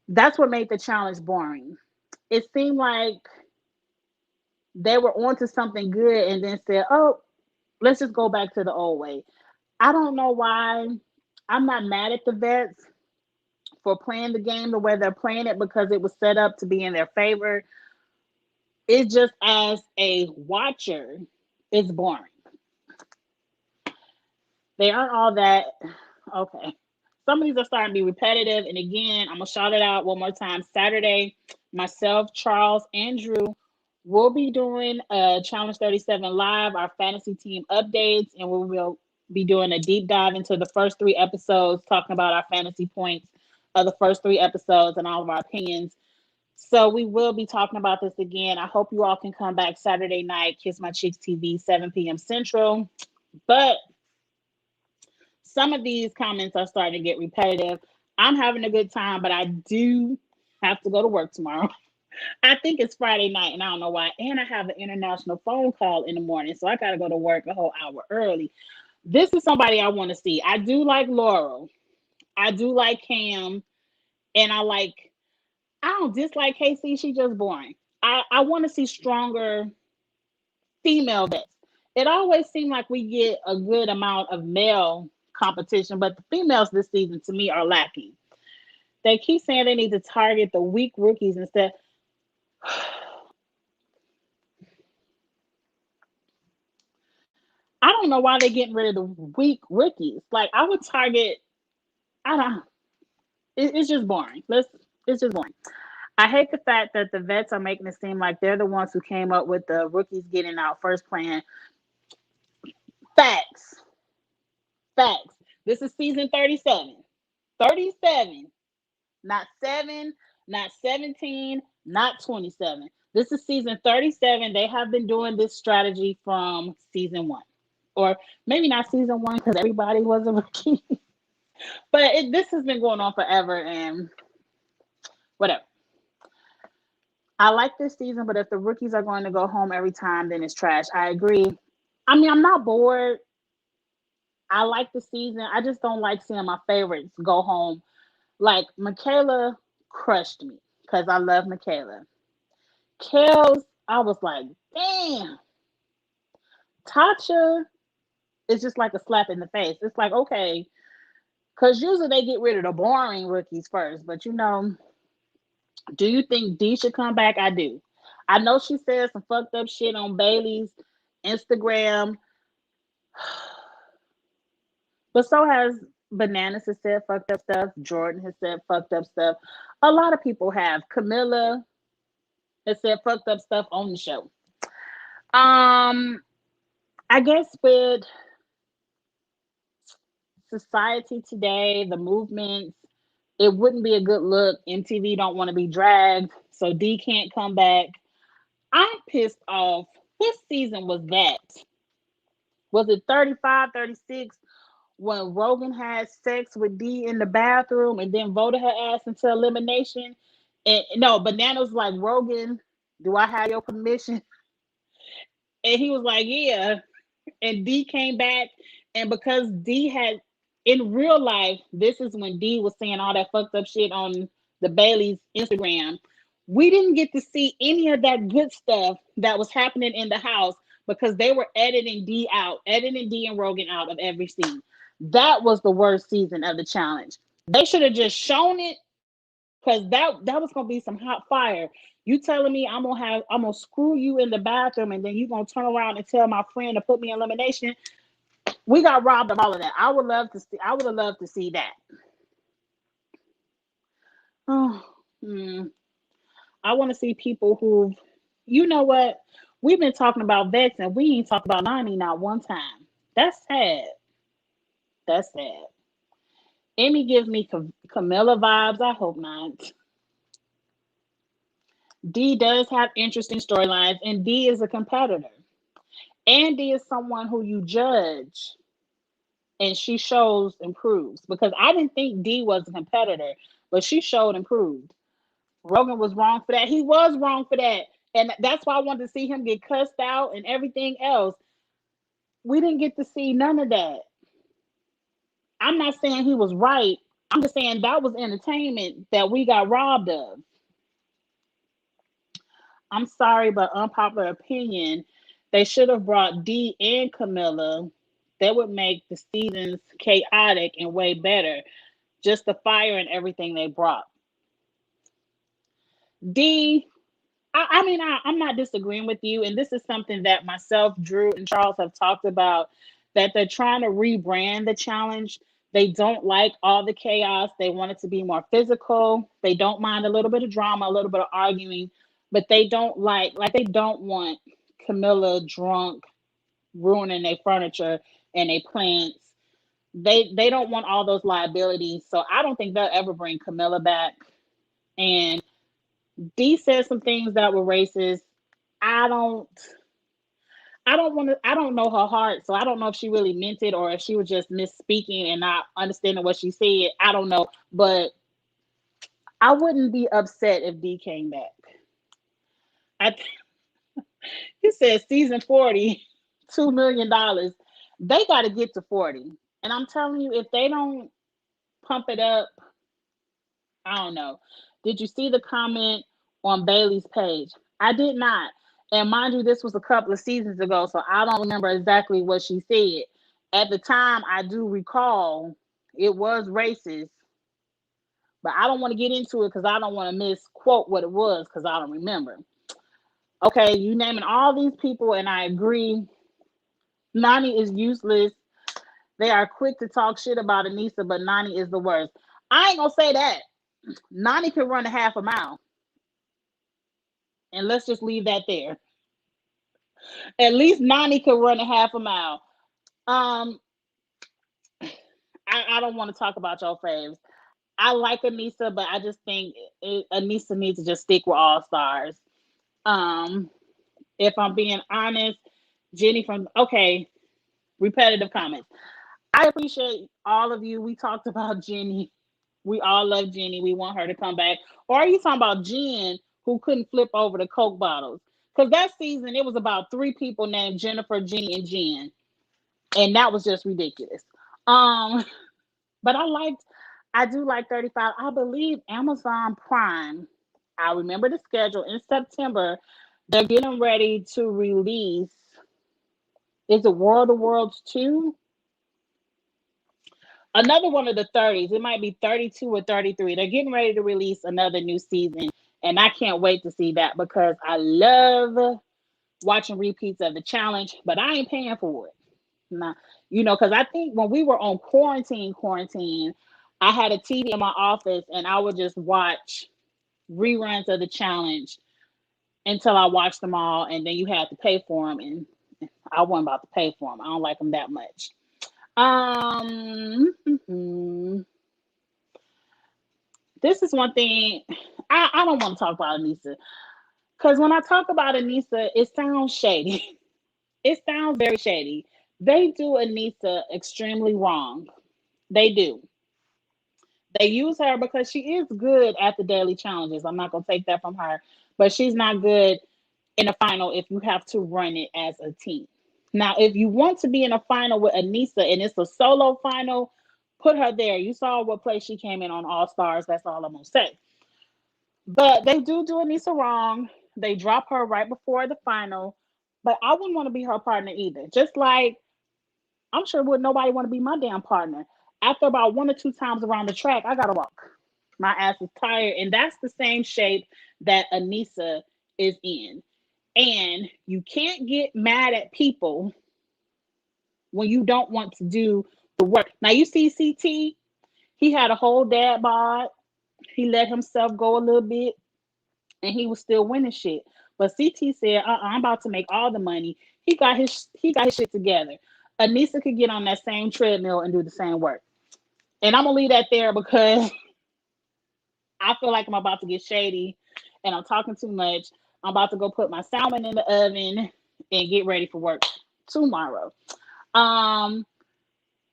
That's what made the challenge boring. It seemed like they were onto something good and then said, oh, let's just go back to the old way. I don't know why. I'm not mad at the vets for playing the game the way they're playing it because it was set up to be in their favor. It's just as a watcher, it's boring. They aren't all that. Okay. Some of these are starting to be repetitive. And again, I'm going to shout it out one more time. Saturday, myself, Charles, and Drew will be doing a Challenge 37 live, our fantasy team updates, and we will be doing a deep dive into the first 3 episodes, talking about our fantasy points of the first 3 episodes and all of our opinions. So we will be talking about this again. I hope you all can come back Saturday night, Kiss My Cheeks TV, 7 p.m. Central. But some of these comments are starting to get repetitive. I'm having a good time, but I do have to go to work tomorrow. I think it's Friday night, and I don't know why. And I have an international phone call in the morning, so I got to go to work a whole hour early. This is somebody I want to see. I do like Laurel. I do like Cam, and I don't dislike Casey. She's just boring. I want to see stronger female vets. It always seems like we get a good amount of male competition, but the females this season to me are lacking. They keep saying they need to target the weak rookies instead. I don't know why they're getting rid of the weak rookies. Like I would target. I don't. It's just boring. It's just boring. I hate the fact that the vets are making it seem like they're the ones who came up with the rookies getting out first plan. Facts. Facts. This is season 37. 37. Not 7, not 17, not 27. This is season 37. They have been doing this strategy from season 1. Or maybe not season 1 because everybody was a rookie. But this has been going on forever and whatever. I like this season, but if the rookies are going to go home every time, then it's trash. I agree. I mean, I'm not bored. I like the season. I just don't like seeing my favorites go home. Like Michaela crushed me because I love Michaela. Kels, I was like, damn. Tasha is just like a slap in the face. It's like, okay, because usually they get rid of the boring rookies first. But do you think D should come back? I do. I know she said some fucked up shit on Bailey's Instagram, but so has Bananas has said fucked up stuff. Jordan has said fucked up stuff. A lot of people have. Camilla has said fucked up stuff on the show. Um, I guess with society today, the movements, it wouldn't be a good look. MTV don't want to be dragged, so D can't come back. I'm pissed off. What season was that? Was it 35, 36 when Rogan had sex with D in the bathroom and then voted her ass into elimination? And no, Bananas like, Rogan, do I have your permission? And he was like, yeah. And D came back, and because D had in real life, this is when D was saying all that fucked up shit on the Bailey's Instagram. We didn't get to see any of that good stuff that was happening in the house because they were editing D out, editing D and Rogan out of every scene. That was the worst season of the challenge. They should have just shown it because that was gonna be some hot fire. You telling me I'm gonna screw you in the bathroom and then you gonna turn around and tell my friend to put me in elimination? We got robbed of all of that. I would have loved to see that. Oh, I want to see people who, you know what? We've been talking about vets and we ain't talked about Nani not one time. That's sad. That's sad. Emmy gives me Camilla vibes. I hope not. D does have interesting storylines, and D is a competitor. And D is someone who you judge, and she shows improves. Because I didn't think D was a competitor, but she showed improved. Rogan was wrong for that. He was wrong for that. And that's why I wanted to see him get cussed out and everything else. We didn't get to see none of that. I'm not saying he was right. I'm just saying that was entertainment that we got robbed of. I'm sorry, but unpopular opinion, they should have brought D and Camilla. That would make the seasons chaotic and way better. Just the fire and everything they brought. D, I'm not disagreeing with you, and this is something that myself, Drew, and Charles have talked about. That they're trying to rebrand the challenge. They don't like all the chaos. They want it to be more physical. They don't mind a little bit of drama, a little bit of arguing, but they don't they don't want Camilla drunk, ruining their furniture and their plants. They don't want all those liabilities. So I don't think they'll ever bring Camilla back. And D said some things that were racist. I don't I don't know her heart, so I don't know if she really meant it or if she was just misspeaking and not understanding what she said. I don't know. But I wouldn't be upset if D came back. I he said season 40, $2 million. They got to get to 40. And I'm telling you, if they don't pump it up, I don't know. Did you see the comment on Bailey's page? I did not. And mind you, this was a couple of seasons ago, so I don't remember exactly what she said. At the time, I do recall it was racist, but I don't want to get into it because I don't want to misquote what it was because I don't remember. Okay, you naming all these people, and I agree. Nani is useless. They are quick to talk shit about Anissa, but Nani is the worst. I ain't gonna say that. Nani can run a half a mile. And let's just leave that there. At least Nani could run a half a mile. Um, I don't want to talk about your faves. I like Anissa, but I just think Anissa needs to just stick with All Stars. Um, if I'm being honest, Jenny from repetitive comments. I appreciate all of you. We talked about Jenny. We all love Jenny. We want her to come back. Or are you talking about Jen who couldn't flip over the Coke bottles? Because that season it was about 3 people named Jennifer, Jenny, and Jen, and that was just ridiculous. Um, but I do like 35. I believe Amazon Prime. I remember the schedule in September. They're getting ready to release. Is it World of Worlds 2? Another one of the 30s. It might be 32 or 33. They're getting ready to release another new season. And I can't wait to see that because I love watching repeats of the challenge, but I ain't paying for it. Nah, because I think when we were on quarantine, I had a TV in my office and I would just watch reruns of the challenge until I watched them all. And then you had to pay for them. And I wasn't about to pay for them. I don't like them that much. This is one thing I don't want to talk about Anissa because when I talk about Anissa, it sounds shady. It sounds very shady. They do Anissa extremely wrong. They do. They use her because she is good at the daily challenges. I'm not gonna take that from her, but she's not good in a final if you have to run it as a team. Now, if you want to be in a final with Anissa and it's a solo final, put her there. You saw what place she came in on All Stars. That's all I'm gonna say. But they do Anissa wrong. They drop her right before the final. But I wouldn't want to be her partner either. Just like I'm sure would nobody want to be my damn partner. After about 1 or 2 times around the track, I gotta walk. My ass is tired, and that's the same shape that Anissa is in. And you can't get mad at people when you don't want to do the work. Now you see CT, he had a whole dad bod. He let himself go a little bit, and he was still winning shit. But CT said, I'm about to make all the money. He got his shit together. Anissa could get on that same treadmill and do the same work. And I'm gonna leave that there because I feel like I'm about to get shady and I'm talking too much. I'm about to go put my salmon in the oven and get ready for work tomorrow.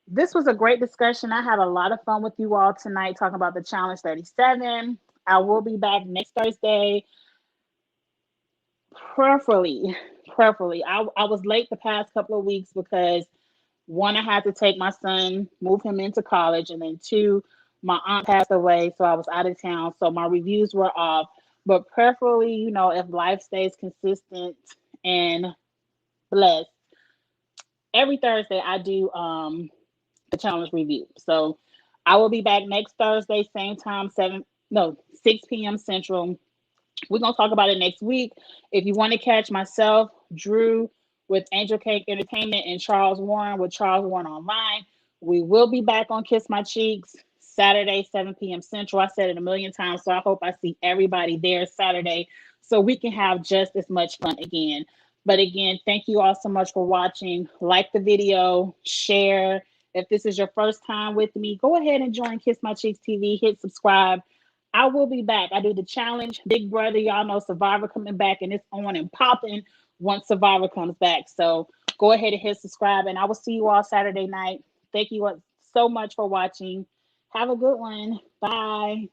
This was a great discussion. I had a lot of fun with you all tonight talking about the Challenge 37. I will be back next Thursday. Prayerfully. I was late the past couple of weeks because one, I had to take my son, move him into college, and then two, my aunt passed away, so I was out of town, so my reviews were off. But prayerfully, if life stays consistent and blessed, every Thursday I do a challenge review. So I will be back next Thursday, same time, 6 p.m. Central. We're going to talk about it next week. If you want to catch myself, Drew with Angel Cake Entertainment, and Charles Warren with Charles Warren Online, we will be back on Kiss My Cheeks Saturday, 7 p.m. Central. I said it a million times, so I hope I see everybody there Saturday so we can have just as much fun again. But again, thank you all so much for watching. Like the video, share. If this is your first time with me, go ahead and join Kiss My Cheeks TV. Hit subscribe. I will be back. I do the challenge. Big Brother, y'all know Survivor coming back, and it's on and popping once Survivor comes back. So go ahead and hit subscribe, and I will see you all Saturday night. Thank you so much for watching. Have a good one. Bye.